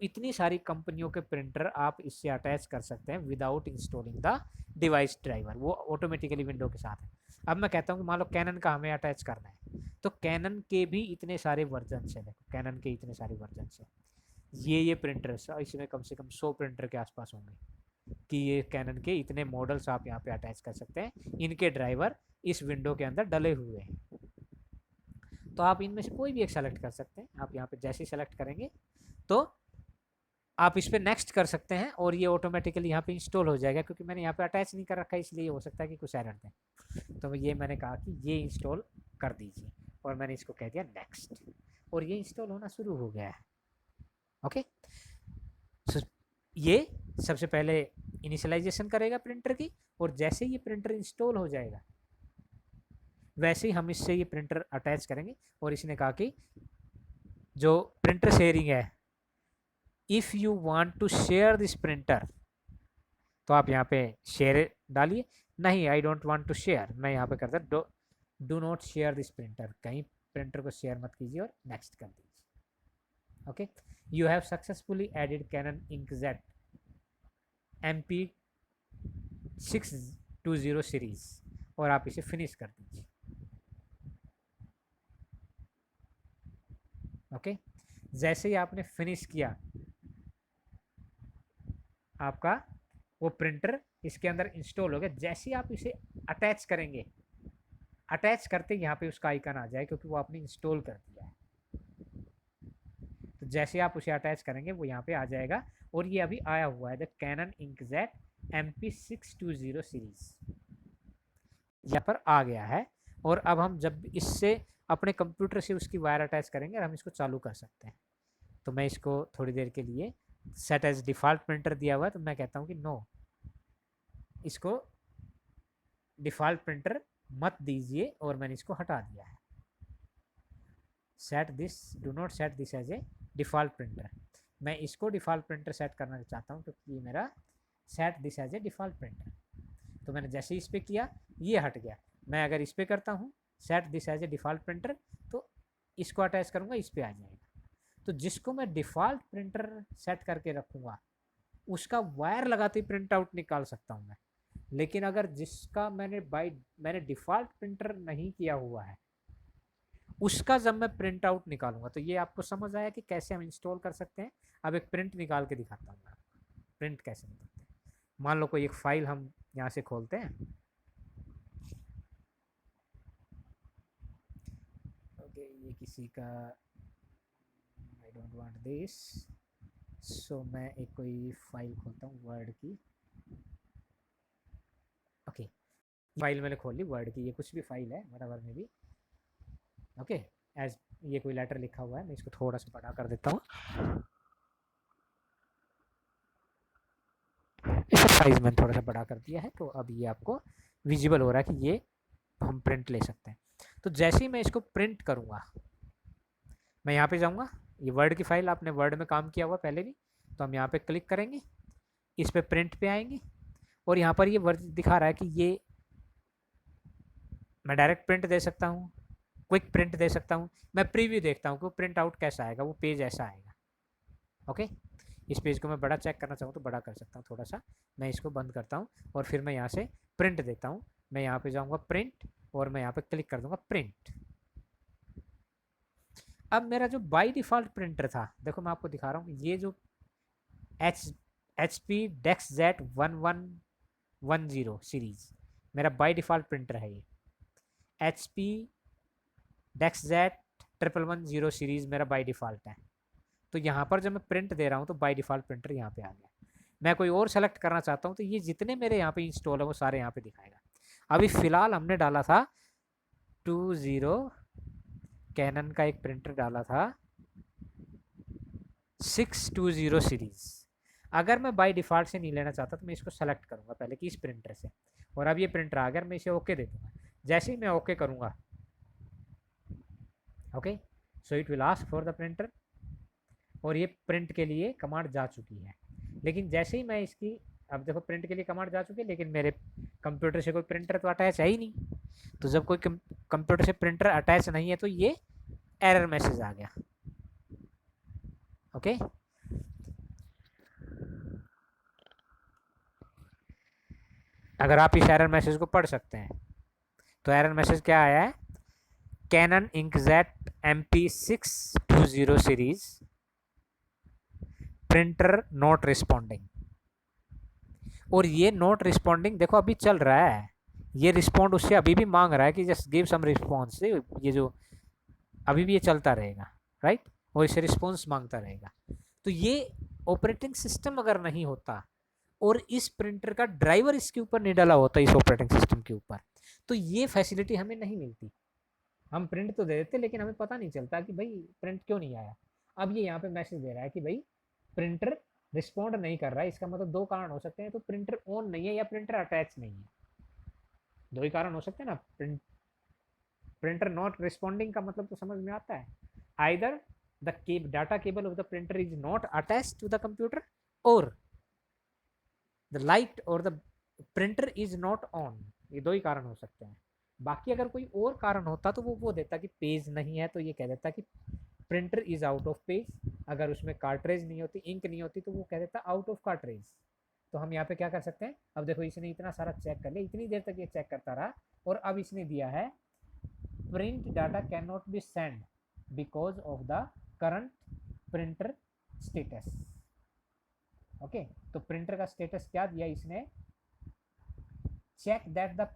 इतनी सारी कंपनियों के प्रिंटर आप इससे अटैच कर सकते हैं without installing the device driver, वो ऑटोमेटिकली विंडो के साथ है। अब मैं कहता हूँ कि मान लो कैनन का हमें अटैच करना है, तो कैनन के भी इतने सारे वर्जन है, देखो कैनन के इतने सारे वर्जन है, ये प्रिंटर्स इसमें कम से कम 100 प्रिंटर के आसपास होंगे कि ये कैनन के इतने मॉडल्स आप यहाँ पे अटैच कर सकते हैं, इनके ड्राइवर इस विंडो के अंदर डले हुए हैं। तो आप इनमें से कोई भी एक सेलेक्ट कर सकते हैं, आप यहाँ पे जैसे ही सेलेक्ट करेंगे तो आप इस पर नेक्स्ट कर सकते हैं और ये ऑटोमेटिकली यहाँ पे इंस्टॉल हो जाएगा, क्योंकि मैंने यहाँ पे अटैच नहीं कर रखा है इसलिए हो सकता है कि कुछ एरर दें। तो ये मैंने कहा कि ये इंस्टॉल कर दीजिए और मैंने इसको कह दिया नेक्स्ट, और ये इंस्टॉल होना शुरू हो गया है। ओके, ये सबसे पहले इनिशियलाइजेशन करेगा प्रिंटर की, और जैसे ये प्रिंटर इंस्टॉल हो जाएगा वैसे ही हम इससे ये प्रिंटर अटैच करेंगे। और इसने कहा कि जो प्रिंटर शेयरिंग है, if you want to share this printer, तो आप यहाँ पे शेयर डालिए, नहीं I don't want to share, मैं यहाँ पे करता do not share this printer, कहीं प्रिंटर को शेयर मत कीजिए और नेक्स्ट कर दीजिए। Okay, you have successfully added Canon inkjet MP620 series, और आप इसे फिनिश कर दीजिए। ओके, जैसे ही आपने फिनिश किया, आपका वो प्रिंटर इसके अंदर इंस्टॉल हो गया। जैसे ही आप इसे अटैच करेंगे, अटैच करते यहाँ पे उसका आइकन आ जाए, क्योंकि वो आपने इंस्टॉल कर दिया है। तो जैसे आप उसे अटैच करेंगे वो यहाँ पे आ जाएगा, और ये अभी आया हुआ है the cannon inkjet MP620 series, यहाँ पर आ गया है। और अब हम जब इससे अपने कंप्यूटर से उसकी वायर अटैच करेंगे और हम इसको चालू कर सकते हैं। तो मैं इसको थोड़ी देर के लिए सेट एज डिफ़ॉल्ट प्रिंटर दिया हुआ है, तो मैं कहता हूँ कि नो, इसको डिफ़ॉल्ट प्रिंटर मत दीजिए, और मैंने इसको हटा दिया है। Set this, do not set this as a default printer, मैं इसको डिफ़ॉल्ट प्रिंटर सेट करना चाहता हूँ, क्योंकि ये मेरा set this as a default printer. तो मैंने जैसे इस पर किया ये हट गया। मैं अगर इस पर करता हूँ set this as a default printer, तो इसको अटैच करूँगा, इस पर आ जाएगा। तो जिसको मैं डिफ़ॉल्ट प्रिंटर सेट करके रखूँगा उसका वायर लगाते ही प्रिंट आउट निकाल सकता हूँ मैं। लेकिन अगर जिसका मैंने डिफ़ॉल्ट प्रिंटर नहीं किया हुआ है, उसका जब मैं प्रिंट आउट निकालूंगा, तो ये आपको समझ आया कि कैसे हम इंस्टॉल कर सकते हैं। अब एक प्रिंट निकाल के दिखाता हूँ मैं, प्रिंट कैसे निकालते हैं। मान लो कोई एक फाइल हम यहाँ से खोलते हैं, ओके, ये किसी का, आई डोंट वांट दिस, सो मैं एक कोई फाइल खोलता हूँ वर्ड की। ओके, फाइल मैंने खोल ली वर्ड की, ये कुछ भी फाइल है बराबर में भी। ओके, एज ये कोई लेटर लिखा हुआ है, मैं इसको थोड़ा सा बड़ा कर देता हूँ, इसका साइज मैंने थोड़ा सा बड़ा कर दिया है, तो अब ये आपको विजिबल हो रहा है कि ये हम प्रिंट ले सकते हैं। तो जैसे ही मैं इसको प्रिंट करूँगा, मैं यहाँ पे जाऊँगा, ये वर्ड की फाइल, आपने वर्ड में काम किया हुआ पहले भी, तो हम यहाँ पे क्लिक करेंगे, इस पे प्रिंट पे आएंगे, और यहाँ पर ये वर्ड दिखा रहा है कि ये मैं डायरेक्ट प्रिंट दे सकता हूँ, क्विक प्रिंट दे सकता हूँ, मैं प्रीव्यू देखता हूँ कि वो प्रिंट आउट कैसा आएगा, वो पेज ऐसा आएगा। ओके, इस पेज को मैं बड़ा चेक करना चाहूँ तो बड़ा कर सकता हूँ थोड़ा सा, मैं इसको बंद करता हूँ और फिर मैं यहाँ से प्रिंट देता हूँ। मैं यहाँ पे जाऊँगा प्रिंट, और मैं यहाँ पे क्लिक कर दूँगा प्रिंट। अब मेरा जो बाय डिफ़ॉल्ट प्रिंटर था, देखो मैं आपको दिखा रहा हूँ, ये जो HP DexZ 1110 सीरीज मेरा बाय डिफ़ॉल्ट प्रिंटर है। ये HP DexZ 1110 सीरीज मेरा बाय डिफ़ॉल्ट है। तो यहाँ पर जब मैं प्रिंट दे रहा हूँ तो बाय डिफ़ॉल्ट प्रिंटर यहाँ पे आ गया। मैं कोई और सेलेक्ट करना चाहता हूँ तो ये जितने मेरे यहाँ पे इंस्टॉल है वो सारे यहाँ पे दिखाएगा। अभी फ़िलहाल हमने डाला था 20, कैनन का एक प्रिंटर डाला था 620 सीरीज़। अगर मैं बाय डिफ़ॉल्ट से नहीं लेना चाहता तो मैं इसको सेलेक्ट करूँगा पहले कि इस प्रिंटर से, और अब ये प्रिंटर आ गया, मैं इसे ओके दे दूँगा। जैसे ही मैं ओके करूँगा, okay, so it will ask for the printer, और ये प्रिंट के लिए कमांड जा चुकी है। लेकिन जैसे ही मैं इसकी, अब देखो प्रिंट के लिए कमांड जा चुकी है, लेकिन मेरे कंप्यूटर से कोई प्रिंटर तो अटैच है ही नहीं। तो जब कोई कंप्यूटर से प्रिंटर अटैच नहीं है तो ये एरर मैसेज आ गया। ओके, अगर आप इस एरर मैसेज को पढ़ सकते हैं तो एरर मैसेज क्या आया है, Canon inkjet MP620 series printer not responding. और ये नॉट रिस्पॉन्डिंग देखो अभी चल रहा है, ये रिस्पॉन्ड उससे अभी भी मांग रहा है कि जस्ट गिव सम रिस्पॉन्स, ये जो अभी भी ये चलता रहेगा, राइट, और इससे रिस्पॉन्स मांगता रहेगा। तो ये ऑपरेटिंग सिस्टम अगर नहीं होता और इस प्रिंटर का ड्राइवर इसके ऊपर नहीं डाला होता इस ऑपरेटिंग सिस्टम के ऊपर, तो ये फैसिलिटी हमें नहीं मिलती। हम प्रिंट तो दे देते लेकिन हमें पता नहीं चलता कि भाई प्रिंट क्यों नहीं आया। अब ये यहाँ पे मैसेज दे रहा है कि भाई प्रिंटर रिस्पॉन्ड नहीं कर रहा है। इसका मतलब दो कारण हो सकते हैं, तो प्रिंटर ऑन नहीं है या प्रिंटर अटैच नहीं है, दो ही कारण हो सकते हैं ना। प्रिंटर नॉट रिस्पॉन्डिंग का मतलब तो समझ में आता है, either the data cable of the printer is not attached to the computer और द लाइट और the printer is not on, ये दो ही कारण हो सकते हैं। बाकी अगर कोई और कारण होता तो वो देता कि पेज नहीं है, तो ये कह देता कि printer is out of page. अगर उसमें कार्ट्रेज नहीं होती, इंक नहीं होती, तो वो कह देता आउट ऑफ कार्ट्रेज। तो हम यहाँ पे क्या कर सकते हैं, अब देखो इसने इतना सारा चेक कर लिया, इतनी देर तक ये चेक करता रहा और अब इसने दिया है print data can not be send because of the current printer status. Okay, तो प्रिंटर का स्टेटस क्या दिया इसने, check that the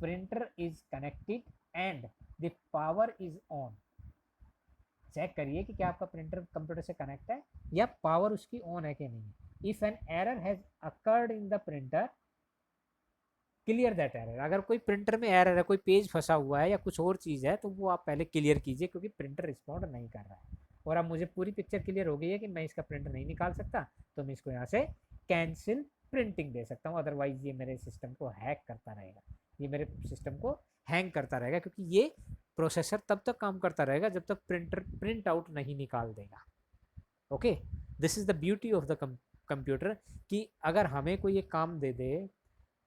printer is connected and the power is on. Check करिए कि क्या आपका प्रिंटर कंप्यूटर से कनेक्ट है या पावर उसकी ऑन है कि नहीं। If an error has occurred in the printer clear that error. अगर कोई प्रिंटर में एरर है, कोई पेज फंसा हुआ है या कुछ और चीज़ है, तो वो आप पहले क्लियर कीजिए, क्योंकि प्रिंटर रिस्पॉन्ड नहीं कर रहा है। और अब मुझे पूरी पिक्चर क्लियर हो गई है कि मैं इसका प्रिंटर नहीं निकाल सकता, तो मैं इसको यहाँ से कैंसिल प्रिंटिंग दे सकता हूँ। अदरवाइज ये मेरे सिस्टम को हैक करता रहेगा, ये मेरे सिस्टम को हैंग करता रहेगा, क्योंकि ये प्रोसेसर तब तक काम करता रहेगा जब तक प्रिंटर प्रिंट आउट नहीं निकाल देगा। Okay, this is the beauty of the computer, कि अगर हमें कोई एक काम दे दे,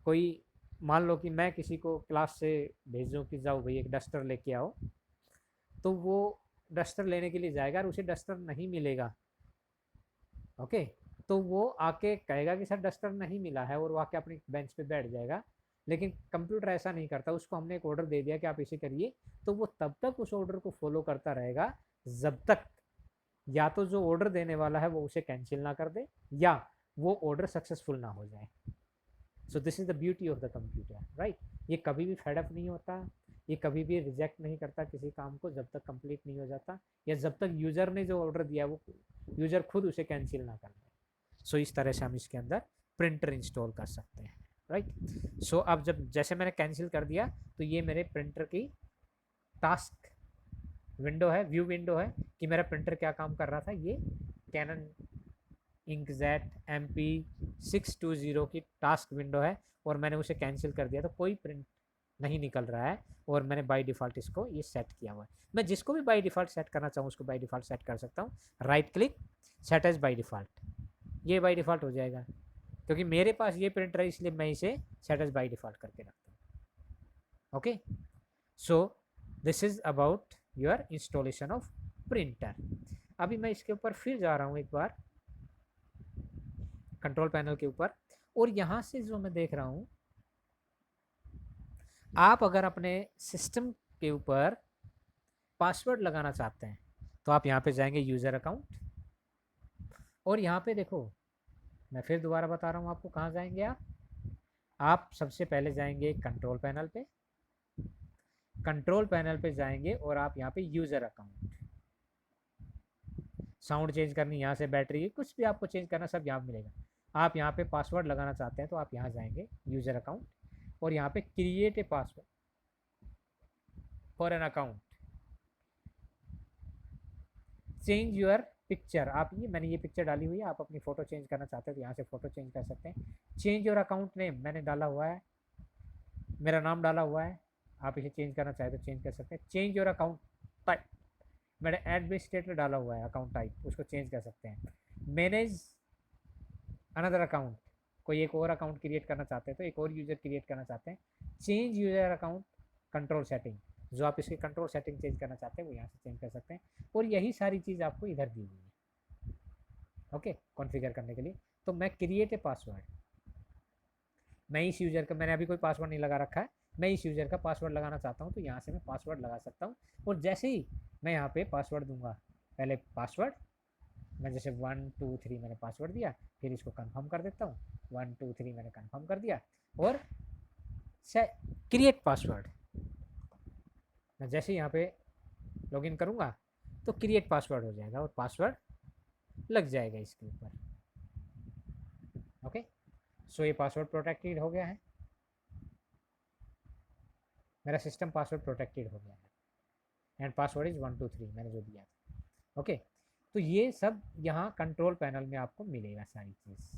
कोई मान लो कि मैं किसी को क्लास से भेजूँ कि जाओ भाई एक डस्टर लेके आओ, तो वो डस्टर लेने के लिए जाएगा और उसे डस्टर नहीं मिलेगा। ओके, तो वो आके कहेगा कि सर डस्टर नहीं मिला है और वो आके अपनी बेंच पे बैठ जाएगा। लेकिन कंप्यूटर ऐसा नहीं करता, उसको हमने एक ऑर्डर दे दिया कि आप इसे करिए, तो वो तब तक उस ऑर्डर को फॉलो करता रहेगा जब तक या तो जो ऑर्डर देने वाला है वो उसे कैंसिल ना कर दे या वो ऑर्डर सक्सेसफुल ना हो जाए। सो this is the beauty of the computer, right. ये कभी भी फेड अप नहीं होता, ये कभी भी रिजेक्ट नहीं करता किसी काम को जब तक कंप्लीट नहीं हो जाता, या जब तक यूजर ने जो ऑर्डर दिया वो यूजर खुद उसे कैंसिल ना कर दे। सो इस तरह से हम इसके अंदर प्रिंटर इंस्टॉल कर सकते हैं, राइट। सो अब जब जैसे मैंने कैंसिल कर दिया, तो ये मेरे प्रिंटर की टास्क विंडो है, व्यू विंडो है कि मेरा प्रिंटर क्या काम कर रहा था। ये कैनन इंकजेट MP620 की टास्क विंडो है और मैंने उसे कैंसिल कर दिया, तो कोई प्रिंट नहीं निकल रहा है और मैंने बाय डिफ़ॉल्ट इसको ये सेट किया हुआ है। मैं जिसको भी बाय डिफ़ॉल्ट सेट करना चाहूँ उसको बाय डिफ़ॉल्ट सेट कर सकता हूँ, right click set as by default, ये बाय डिफ़ॉल्ट हो जाएगा। क्योंकि मेरे पास ये प्रिंटर है इसलिए मैं इसे सेट एज बाय डिफ़ॉल्ट करके रखता हूँ। Okay, so this is about your installation of printer. अभी मैं इसके ऊपर फिर जा रहा हूँ एक बार कंट्रोल पैनल के ऊपर, और यहाँ से जो मैं देख रहा हूँ, आप अगर अपने सिस्टम के ऊपर पासवर्ड लगाना चाहते हैं तो आप यहाँ पे जाएंगे यूज़र अकाउंट, और यहाँ पे देखो मैं फिर दोबारा बता रहा हूँ आपको कहाँ जाएंगे आप सबसे पहले जाएंगे कंट्रोल पैनल पे, कंट्रोल पैनल पे जाएंगे और आप यहाँ पे यूज़र अकाउंट, साउंड चेंज करनी यहाँ से, बैटरी कुछ भी आपको चेंज करना सब यहाँ मिलेगा। आप यहाँ पे पासवर्ड लगाना चाहते हैं तो आप यहाँ जाएंगे यूज़र अकाउंट और यहाँ पे create a password for an account, change your picture. आप ये मैंने ये पिक्चर डाली हुई है, आप अपनी फ़ोटो चेंज करना चाहते हैं तो यहाँ से फ़ोटो चेंज कर सकते हैं। चेंज योर अकाउंट नेम मैंने डाला हुआ है, मेरा नाम डाला हुआ है, आप इसे चेंज करना चाहे तो चेंज कर सकते हैं। चेंज योर अकाउंट टाइप, मैंने एडमिनिस्ट्रेटर डाला हुआ है अकाउंट टाइप, उसको चेंज कर सकते हैं। मैनेज अनदर अकाउंट, कोई एक और अकाउंट क्रिएट करना चाहते हैं तो एक और यूज़र क्रिएट करना चाहते हैं। Change user account control setting, जो आप इसकी कंट्रोल सेटिंग चेंज करना चाहते हैं वो यहाँ से चेंज कर सकते हैं। और यही सारी चीज़ आपको इधर दी हुई है, ओके, कॉन्फ़िगर करने के लिए। तो मैं क्रिएट ए पासवर्ड, मैं इस यूज़र का, मैंने अभी कोई पासवर्ड नहीं लगा रखा है, मैं इस यूज़र का पासवर्ड लगाना चाहता हूँ तो यहाँ से मैं पासवर्ड लगा सकता हूँ। और जैसे ही मैं यहाँ पे पासवर्ड दूंगा, पहले पासवर्ड मैं जैसे 1 2 3 मैंने पासवर्ड दिया, फिर इसको कंफर्म कर देता हूँ, 1 2 3 मैंने कंफर्म कर दिया, और क्रिएट पासवर्ड, मैं जैसे ही यहाँ पे लॉगिन करूँगा तो क्रिएट पासवर्ड हो जाएगा और पासवर्ड लग जाएगा इसके ऊपर, ओके। सो ये पासवर्ड प्रोटेक्टेड हो गया है, मेरा सिस्टम पासवर्ड प्रोटेक्टेड हो गया है, एंड पासवर्ड इज 1 2 3 मैंने जो दिया था, ओके। तो ये सब यहाँ कंट्रोल पैनल में आपको मिलेगा सारी चीज़।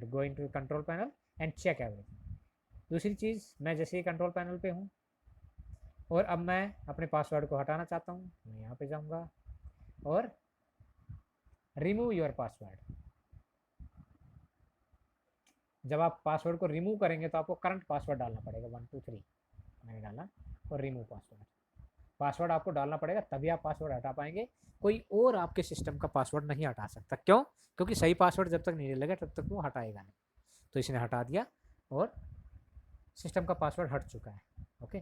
Go into control panel and check everything. दूसरी चीज़, मैं जैसे ही कंट्रोल पैनल पे हूँ और अब मैं अपने पासवर्ड को हटाना चाहता हूँ, मैं यहाँ पे जाऊँगा और रिमूव योर पासवर्ड। जब आप पासवर्ड को रिमूव करेंगे तो आपको करंट पासवर्ड डालना पड़ेगा, 1 2 3 मैंने डाला, और रिमूव पासवर्ड। पासवर्ड आपको डालना पड़ेगा तभी आप पासवर्ड हटा पाएंगे, कोई और आपके सिस्टम का पासवर्ड नहीं हटा सकता। क्यों? क्योंकि सही पासवर्ड जब तक नहीं लगेगा तब तक वो हटाएगा नहीं। तो इसने हटा दिया और सिस्टम का पासवर्ड हट चुका है, ओके।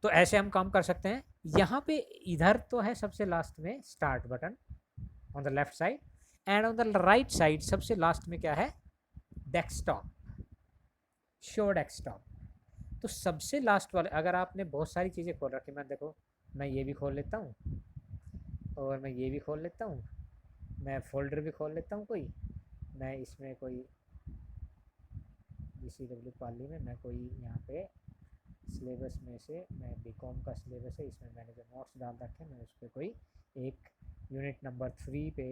तो ऐसे हम काम कर सकते हैं। यहाँ पे इधर तो है सबसे लास्ट में start button on the left side, and on the right side सबसे लास्ट में क्या है, डेस्कटॉप, शो डेस्कटॉप। तो सबसे लास्ट वाले, अगर आपने बहुत सारी चीज़ें खोल रखी, मैं देखो मैं ये भी खोल लेता हूँ और मैं ये भी खोल लेता हूँ, मैं फोल्डर भी खोल लेता हूँ कोई, मैं इसमें कोई BCW पाली में मैं कोई यहाँ पे सिलेबस में से, मैं बीकॉम का सिलेबस है, इसमें मैंने जो नोट्स डाल रखे हैं मैं उस पर कोई एक यूनिट नंबर 3 पे,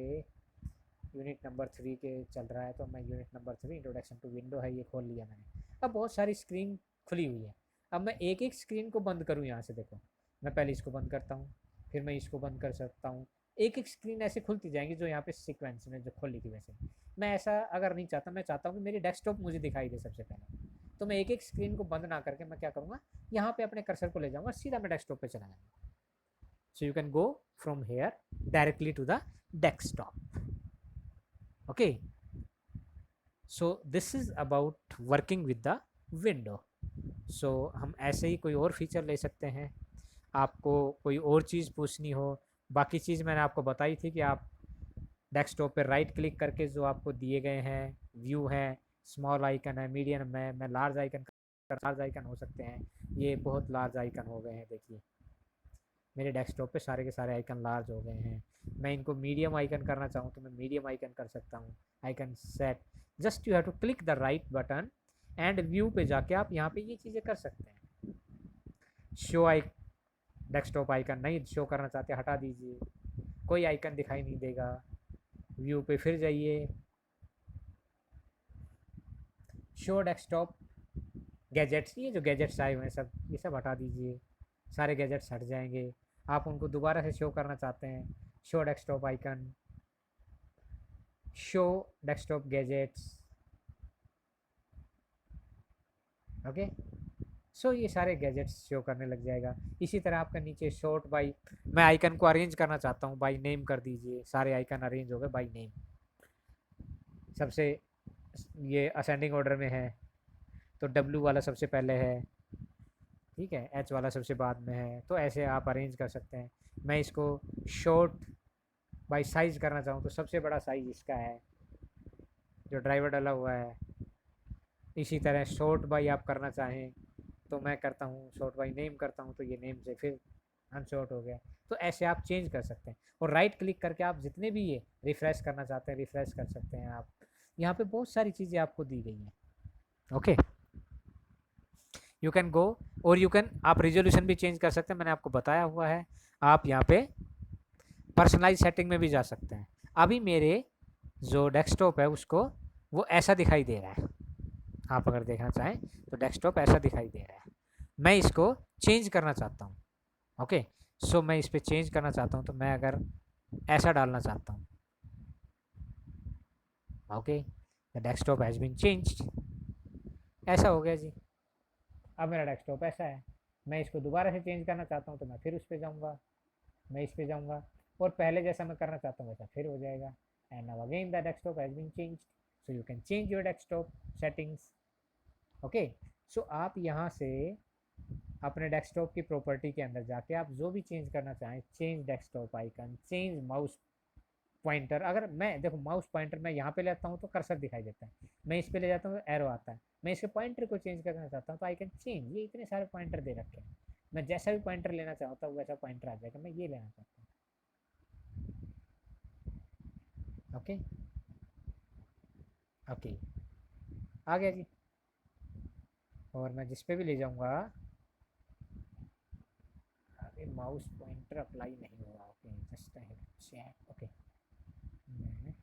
यूनिट नंबर 3 के चल रहा है तो मैं unit number 3 introduction to window है ये खोल लिया मैंने। अब बहुत सारी स्क्रीन खुली हुई है, अब मैं एक एक स्क्रीन को बंद करूँ यहाँ से, देखो मैं पहले इसको बंद करता हूँ, फिर मैं इसको बंद कर सकता हूँ, एक एक स्क्रीन ऐसे खुलती जाएंगी जो यहाँ पे सीक्वेंस में जो खोली थी वैसे। मैं ऐसा अगर नहीं चाहता, मैं चाहता हूँ कि मेरी डेस्कटॉप मुझे दिखाई दे सबसे पहले, तो मैं एक एक स्क्रीन को बंद ना करके मैं क्या करूँगा, यहाँ पे अपने कर्सर को ले जाऊँगा, सीधा मैं डेस्कटॉप पे चला जाऊँगा। So you can go from here directly to the desktop, okay. So this is about working with the window. So हम ऐसे ही कोई और फीचर ले सकते हैं, आपको कोई और चीज़ पूछनी हो। बाकी चीज़ मैंने आपको बताई थी कि आप डेस्कटॉप पे राइट क्लिक करके जो आपको दिए गए हैं व्यू है, स्मॉल आइकन है, मीडियम में, मैं लार्ज आइकन, लार्ज आइकन हो सकते हैं, ये बहुत लार्ज आइकन हो गए हैं, देखिए मेरे डेस्कटॉप पे सारे के सारे आइकन लार्ज हो गए हैं। मैं इनको मीडियम आइकन करना चाहूँ तो मैं मीडियम आइकन कर सकता हूँ, icon set. Just you have to click the right button and view पे जाके आप यहाँ पे ये चीज़ें कर सकते हैं। शो डेस्कटॉप आइकन नहीं शो करना चाहते, हटा दीजिए, कोई आइकन दिखाई नहीं देगा। व्यू पे फिर जाइए, शो डेस्कटॉप गैजेट्स, ये जो गैजेट्स आए हुए हैं सब, ये सब हटा दीजिए, सारे गैजेट्स हट जाएंगे। आप उनको दोबारा से शो करना चाहते हैं, show desktop icon, show desktop gadgets, okay. So ये सारे गैजेट्स शो करने लग जाएगा। इसी तरह आपका नीचे शॉर्ट बाई, मैं आइकन को अरेंज करना चाहता हूँ, बाई नेम कर दीजिए, सारे आइकन अरेंज हो गए बाई नेम, सबसे ये असेंडिंग ऑर्डर में है तो W वाला सबसे पहले है, ठीक है, H वाला सबसे बाद में है, तो ऐसे आप अरेंज कर सकते हैं। मैं इसको शॉर्ट बाई साइज़ करना चाहूँ तो सबसे बड़ा साइज़ इसका है जो ड्राइवर डाला हुआ है। इसी तरह शॉर्ट बाई आप करना चाहें तो मैं करता हूँ शॉर्ट बाई नेम करता हूँ, तो ये नेम से फिर अनशॉर्ट हो गया। तो ऐसे आप चेंज कर सकते हैं, और राइट क्लिक करके आप जितने भी ये रिफ़्रेश करना चाहते हैं रिफ़्रेश कर सकते हैं। आप यहाँ पे बहुत सारी चीज़ें आपको दी गई हैं, ओके। यू कैन गो, और यू कैन, आप रिजोल्यूशन भी चेंज कर सकते हैं, मैंने आपको बताया हुआ है। आप यहाँ पे पर्सनलाइज सेटिंग में भी जा सकते हैं। अभी मेरे जो डेस्कटॉप है उसको वो ऐसा दिखाई दे रहा है, आप अगर देखना चाहें तो डेस्कटॉप ऐसा दिखाई दे रहा है, मैं इसको चेंज करना चाहता हूँ, ओके। सो मैं इस पर चेंज करना चाहता हूँ, तो मैं अगर ऐसा डालना चाहता हूँ, okay, the desktop has been changed, ऐसा हो गया जी। अब मेरा डेस्कटॉप ऐसा है। मैं इसको दोबारा से चेंज करना चाहता हूँ तो मैं फिर उस पर जाऊँगा, मैं इस पे जाऊँगा और पहले जैसा मैं करना चाहता हूँ वैसा फिर हो जाएगा। And now again the desktop has been changed, so you can change your desktop settings. Okay, so आप यहाँ से अपने डेस्कटॉप की प्रॉपर्टी के अंदर जाके आप जो भी चेंज करना चाहें, change desktop icon, change mouse pointer, अगर मैं देखो माउस पॉइंटर मैं यहाँ पे लेता हूँ तो कर्सर दिखाई देता है, मैं इस पे ले जाता हूँ तो एरो आता है, मैं इसके पॉइंटर को चेंज करना चाहता हूँ तो आई कैन चेंज। ये इतने सारे पॉइंटर दे रखे हैं, मैं जैसा भी पॉइंटर लेना चाहता हूँ वैसा पॉइंटर आ जाएगा, मैं ये लेना चाहता हूँ। ओके ओके, आ गया जी। और मैं जिस पे भी ले जाऊँगा, अरे माउस पॉइंटर अप्लाई नहीं हो रहा, okay just I have check, okay मैं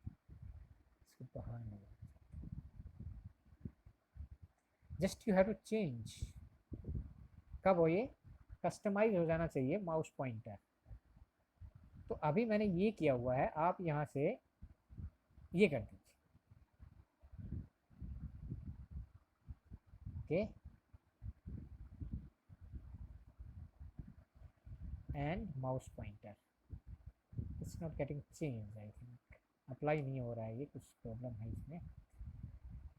इसको बाहर नहीं, just you have to change, कब हो ये कस्टमाइज हो जाना चाहिए माउस पॉइंटर। तो अभी मैंने ये किया हुआ है, आप यहाँ से ये कर दीजिए, okay, and mouse pointer it's not getting change, I think apply नहीं हो रहा है, ये कुछ प्रॉब्लम है इसमें।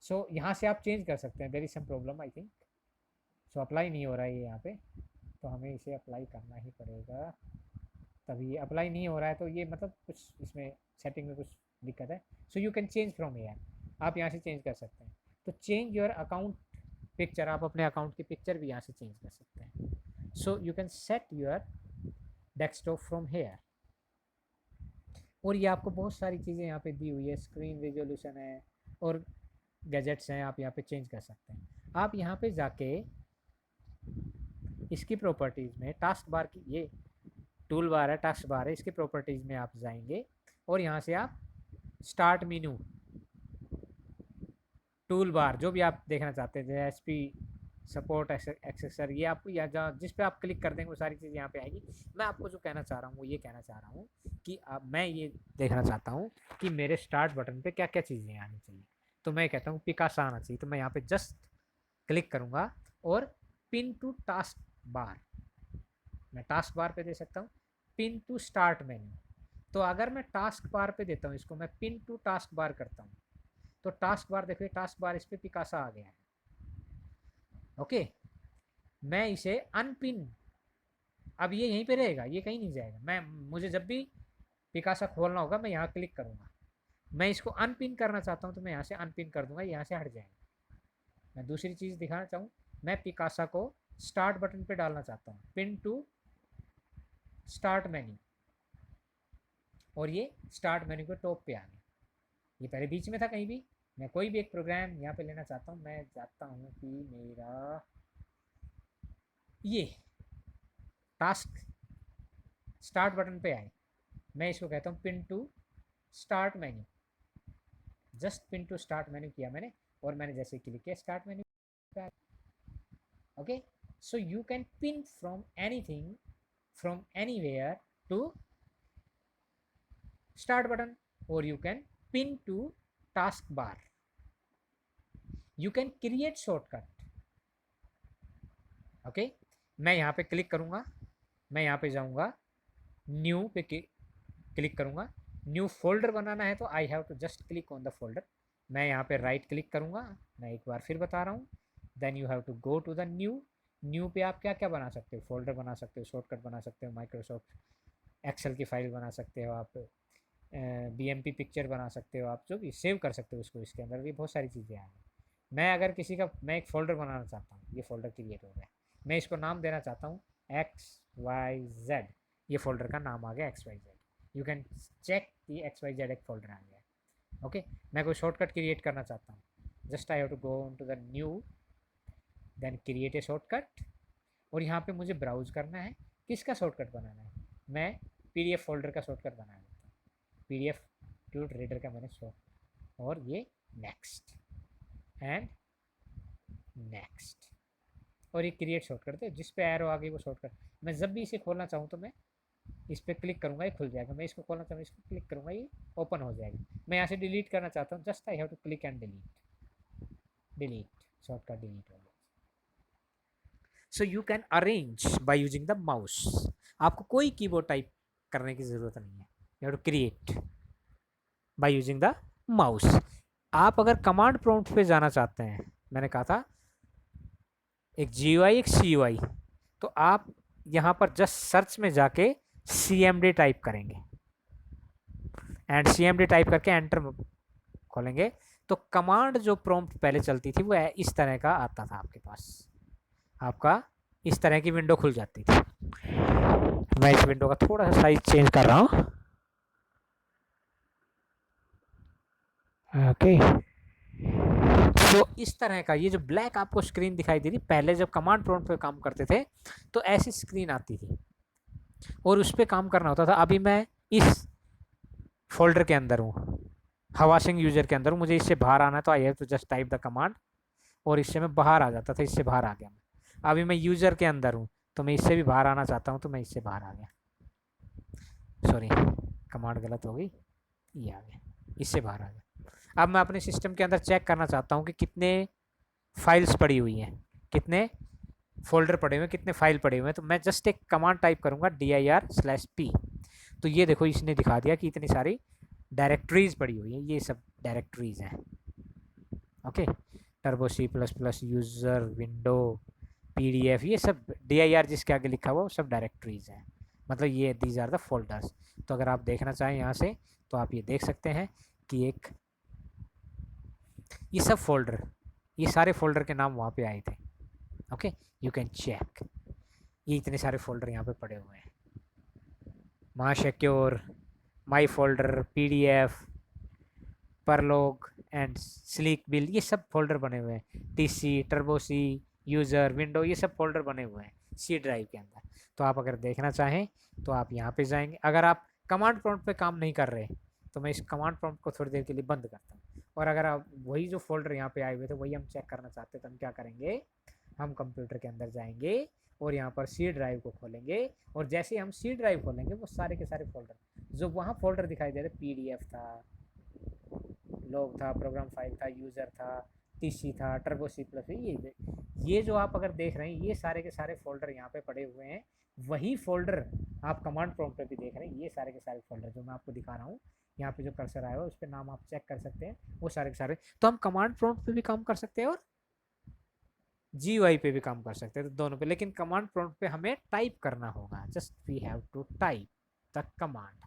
सो यहाँ से आप चेंज कर सकते हैं, there is some problem I think. So apply नहीं हो रहा है ये यहाँ पे, तो हमें इसे अप्लाई करना ही पड़ेगा, तभी अप्लाई नहीं हो रहा है, तो ये मतलब कुछ इसमें सेटिंग में कुछ दिक्कत है। So you can change from here, आप यहाँ से चेंज कर सकते हैं। तो चेंज योर अकाउंट पिक्चर, आप अपने अकाउंट की पिक्चर भी यहाँ से चेंज कर सकते हैं। So you can set your desktop from here. और ये आपको बहुत सारी चीज़ें यहाँ पे दी हुई है, स्क्रीन रेजोल्यूशन है और गैजेट्स हैं, आप यहाँ पे चेंज कर सकते हैं। आप यहाँ पे जाके इसकी प्रॉपर्टीज़ में टास्क बार की, ये टूल बार है, टास्क बार है, इसके प्रॉपर्टीज़ में आप जाएंगे और यहाँ से आप स्टार्ट मेनू, टूल बार, जो भी आप देखना चाहते हैं, जैसे एस पी सपोर्ट एक्सेसर, ये आपको यहाँ जहाँ जिस पे आप क्लिक कर देंगे वो सारी चीज़ यहाँ पे आएगी। मैं आपको जो कहना चाह रहा हूँ वो ये कहना चाह रहा हूँ कि मैं ये देखना चाहता हूँ कि मेरे स्टार्ट बटन पे क्या क्या चीज़ें आनी चाहिए। तो मैं कहता हूँ पिकासा आना चाहिए, तो मैं यहाँ पे जस्ट क्लिक करूँगा और पिन टू टास्क बार, मैं टास्क बार पे दे सकता हूँ, पिन टू स्टार्ट मेन्यू। तो अगर मैं टास्क बार पे देता हूँ इसको, मैं पिन टू टास्क बार करता हूँ, तो टास्क बार देखिए, टास्क बार इस पर पिकासा आ गया है। ओके, मैं इसे अनपिन, अब ये यहीं पे रहेगा, ये कहीं नहीं जाएगा, मैं मुझे जब भी पिकासा खोलना होगा मैं यहाँ क्लिक करूँगा। मैं इसको अनपिन करना चाहता हूँ तो मैं यहाँ से अनपिन कर दूंगा, यहाँ से हट जाएगा। मैं दूसरी चीज़ दिखाना चाहूँ, मैं पिकासा को स्टार्ट बटन पे डालना चाहता हूँ, पिन टू स्टार्ट मेन्यू, और ये स्टार्ट मेन्यू के टॉप पे आ गया। ये पहले बीच में था कहीं भी। मैं कोई भी एक प्रोग्राम यहाँ पे लेना चाहता हूँ, मैं चाहता हूँ कि मेरा ये टास्क स्टार्ट बटन पे आए, मैं इसको कहता हूँ pin to start menu, just pin to start menu किया मैंने, और मैंने जैसे क्लिक किया स्टार्ट मेन्यू पे आ, okay. So you can pin from anything from anywhere to start button, और you can pin to task bar, you can create shortcut, okay. मैं यहाँ पे क्लिक करूँगा, मैं यहाँ पे जाऊँगा, न्यू पे क्लिक करूँगा, न्यू फोल्डर बनाना है तो I have to just click on the folder. मैं यहाँ पे राइट क्लिक करूँगा, मैं एक बार फिर बता रहा हूँ, then you have to go to the new. New पे आप क्या क्या बना सकते हो, फोल्डर बना सकते हो, शॉर्टकट बना सकते हो, माइक्रोसॉफ्ट एक्सेल की फाइल बना सकते हो आप, बीएमपी पिक्चर बना सकते हो आप, जो भी सेव कर सकते हो उसको, इसके अंदर भी बहुत सारी चीज़ें आ गई। मैं अगर किसी का, मैं एक फ़ोल्डर बनाना चाहता हूँ, ये फ़ोल्डर क्रिएट हो गया, मैं इसको नाम देना चाहता हूँ XYZ, ये फ़ोल्डर का नाम आ गया XYZ। यू कैन चेक कि XYZ एक फ़ोल्डर आ गया। ओके, मैं कोई शॉर्टकट क्रिएट करना चाहता हूँ, just I have to go to the new, then create a shortcut, और यहाँ पे मुझे ब्राउज करना है, किसका शॉर्टकट बनाना है, मैं PDF फोल्डर का शॉर्टकट बना देता हूँ, PDF टू रीडर का मैंने शो, और ये नेक्स्ट एंड नेक्स्ट, और ये क्रिएट शॉर्टकट थे, जिस पे एरो आ गई वो शॉर्टकट। मैं जब भी इसे खोलना चाहूँ तो मैं इस पर क्लिक करूँगा, ये खुल जाएगा। मैं इसको खोलना चाहूँ, इसको क्लिक करूँगा, ये ओपन हो जाएगा। मैं यहाँ से डिलीट करना चाहता हूँ, just I have to click and delete, shortcut delete हो गया। So you can arrange by using the mouse. आपको कोई कीबोर्ड टाइप करने की ज़रूरत नहीं है, you have to create by using the mouse. आप अगर कमांड प्रॉम्प्ट पे जाना चाहते हैं, मैंने कहा था एक GUI एक CUI, तो आप यहाँ पर जस्ट सर्च में जाके CMD टाइप करेंगे एंड CMD टाइप करके एंटर खोलेंगे, तो कमांड जो प्रॉम्प्ट पहले चलती थी वो इस तरह का आता था आपके पास। आपका इस तरह की विंडो खुल जाती थी। मैं इस विंडो का थोड़ा सा साइज चेंज कर रहा हूँ। ओके, तो इस तरह का ये जो ब्लैक आपको स्क्रीन दिखाई दे रही, पहले जब कमांड प्रॉम्प्ट पे काम करते थे तो ऐसी स्क्रीन आती थी और उस पर काम करना होता था। अभी मैं इस फोल्डर के अंदर हूँ, हवासिंग यूजर के अंदर हूँ, मुझे इससे बाहर आना है तो I have to just type the command और इससे मैं बाहर आ जाता था, इससे बाहर आ गया मैं। अभी मैं यूजर के अंदर हूँ तो मैं इससे भी बाहर आना चाहता हूँ तो मैं इससे बाहर आ गया। सॉरी, कमांड गलत हो गई, ये आ गया, इससे बाहर आ गया। अब मैं अपने सिस्टम के अंदर चेक करना चाहता हूँ कि कितने फाइल्स पड़ी हुई हैं, कितने फोल्डर पड़े हुए हैं, कितने फाइल पड़े हुए हैं। तो मैं जस्ट एक कमांड टाइप करूँगा dir/p, तो ये देखो इसने दिखा दिया कि इतनी सारी डायरेक्टरीज पड़ी हुई हैं, ये सब डायरेक्टरीज हैं। Okay, turbo C++, user, window, PDF, ये सब dir जिसके आगे लिखा हुआ वो सब डायरेक्टरीज हैं, मतलब ये दीज आर द फोल्डर्स। तो अगर आप देखना चाहें यहाँ से तो आप ये देख सकते हैं कि एक ये सब फोल्डर, ये सारे फोल्डर के नाम वहाँ पे आए थे। ओके, यू कैन चेक, ये इतने सारे फोल्डर यहाँ पे पड़े हुए हैं। माशक्योर, माई फोल्डर, PDF, परलोग एंड स्लीक बिल, ये सब फोल्डर बने हुए हैं। TC, turbo C, user, window, ये सब फोल्डर बने हुए हैं C ड्राइव के अंदर। तो आप अगर देखना चाहें तो आप यहाँ पे जाएंगे। अगर आप कमांड प्रॉम्प्ट पे काम नहीं कर रहे तो मैं इस कमांड प्रॉम्प्ट को थोड़ी देर के लिए बंद करता हूँ, और अगर आप वही जो फोल्डर यहाँ पे आए हुए थे वही हम चेक करना चाहते हैं तो हम क्या करेंगे, हम कंप्यूटर के अंदर जाएंगे और यहाँ पर C ड्राइव को खोलेंगे, और जैसे ही हम C ड्राइव खोलेंगे वो सारे के सारे फोल्डर जो वहाँ फोल्डर दिखाई दे रहे, PDF था, लॉग था, प्रोग्राम फाइल था, यूज़र था, TC था, टर्बो C++, ये जो आप अगर देख रहे हैं ये सारे के सारे फोल्डर यहाँ पे पड़े हुए हैं। वही फोल्डर आप कमांड प्रॉम्प्ट पे भी देख रहे हैं, ये सारे के सारे फोल्डर जो मैं आपको दिखा रहा हूँ, यहाँ पे जो कर्सर आया हुआ है उस पर नाम आप चेक कर सकते हैं, वो सारे के सारे। तो हम कमांड प्रॉम्प्ट पे भी काम कर सकते हैं और GUI पे भी काम कर सकते हैं, तो दोनों पे। लेकिन कमांड प्रॉम्प्ट पे हमें टाइप करना होगा, just we have to type the command.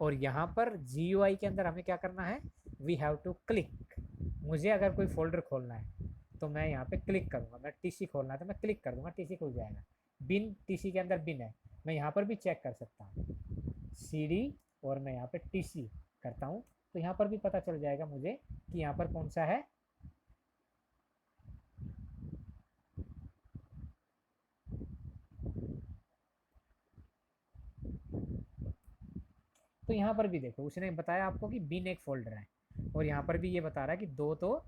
और यहाँ पर GUI के अंदर हमें क्या करना है, वी हैव टू क्लिक। मुझे अगर कोई फोल्डर खोलना है तो मैं यहाँ पे क्लिक करूँगा, मैं TC खोलना है तो मैं क्लिक कर दूँगा, TC खुल जाएगा। बिन, TC के अंदर बिन है, मैं यहाँ पर भी चेक कर सकता हूँ CD, और मैं यहाँ पे TC करता हूँ तो यहाँ पर भी पता चल जाएगा मुझे कि यहाँ पर कौन सा है। तो यहाँ पर भी देखो उसने बताया आपको कि बिन एक फोल्डर है, और यहाँ पर भी ये बता रहा है कि दो तो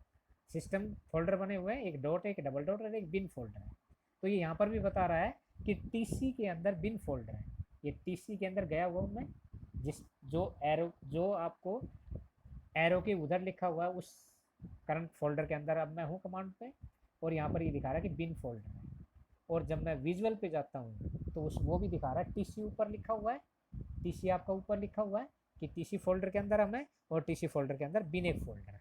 सिस्टम फोल्डर बने हुए हैं, एक डॉट, एक डबल डॉट और एक बिन फोल्डर है। तो ये यहाँ पर भी बता रहा है कि TC के अंदर बिन फोल्डर है, ये TC के अंदर गया हुआ हूँ मैं, जिस जो एरो, जो आपको एरो के उधर लिखा हुआ है उस करंट फोल्डर के अंदर अब मैं हूँ कमांड पे, और यहाँ पर ये दिखा रहा है कि बिन फोल्डर है। और जब मैं विजुअल पे जाता हूँ तो उस वो भी दिखा रहा है TC ऊपर लिखा हुआ है, TC आपका ऊपर लिखा हुआ है कि TC फोल्डर के अंदर हम है, और TC फोल्डर के अंदर बिन एक फोल्डर है।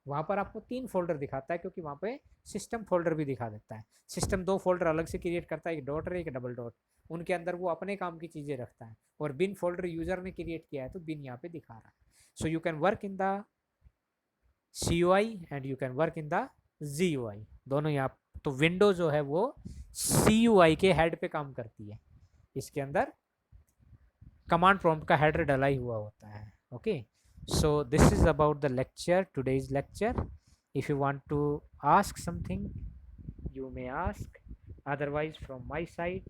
वहाँ पर आपको 3 फोल्डर दिखाता है क्योंकि वहाँ पे सिस्टम फोल्डर भी दिखा देता है। सिस्टम 2 फोल्डर अलग से क्रिएट करता है, एक डॉट और एक डबल डॉट, उनके अंदर वो अपने काम की चीज़ें रखता है, और बिन फोल्डर यूज़र ने क्रिएट किया है तो बिन यहाँ पे दिखा रहा है। So you can work in the CUI and you can work in the GUI, दोनों यहाँ। तो विंडो जो है वो CUI के हेड पे काम करती है, इसके अंदर कमांड प्रॉम्प्ट का हेडर डला ही हुआ होता है। Okay, so this is about the lecture, today's lecture. If you want to ask something you may ask, otherwise from my side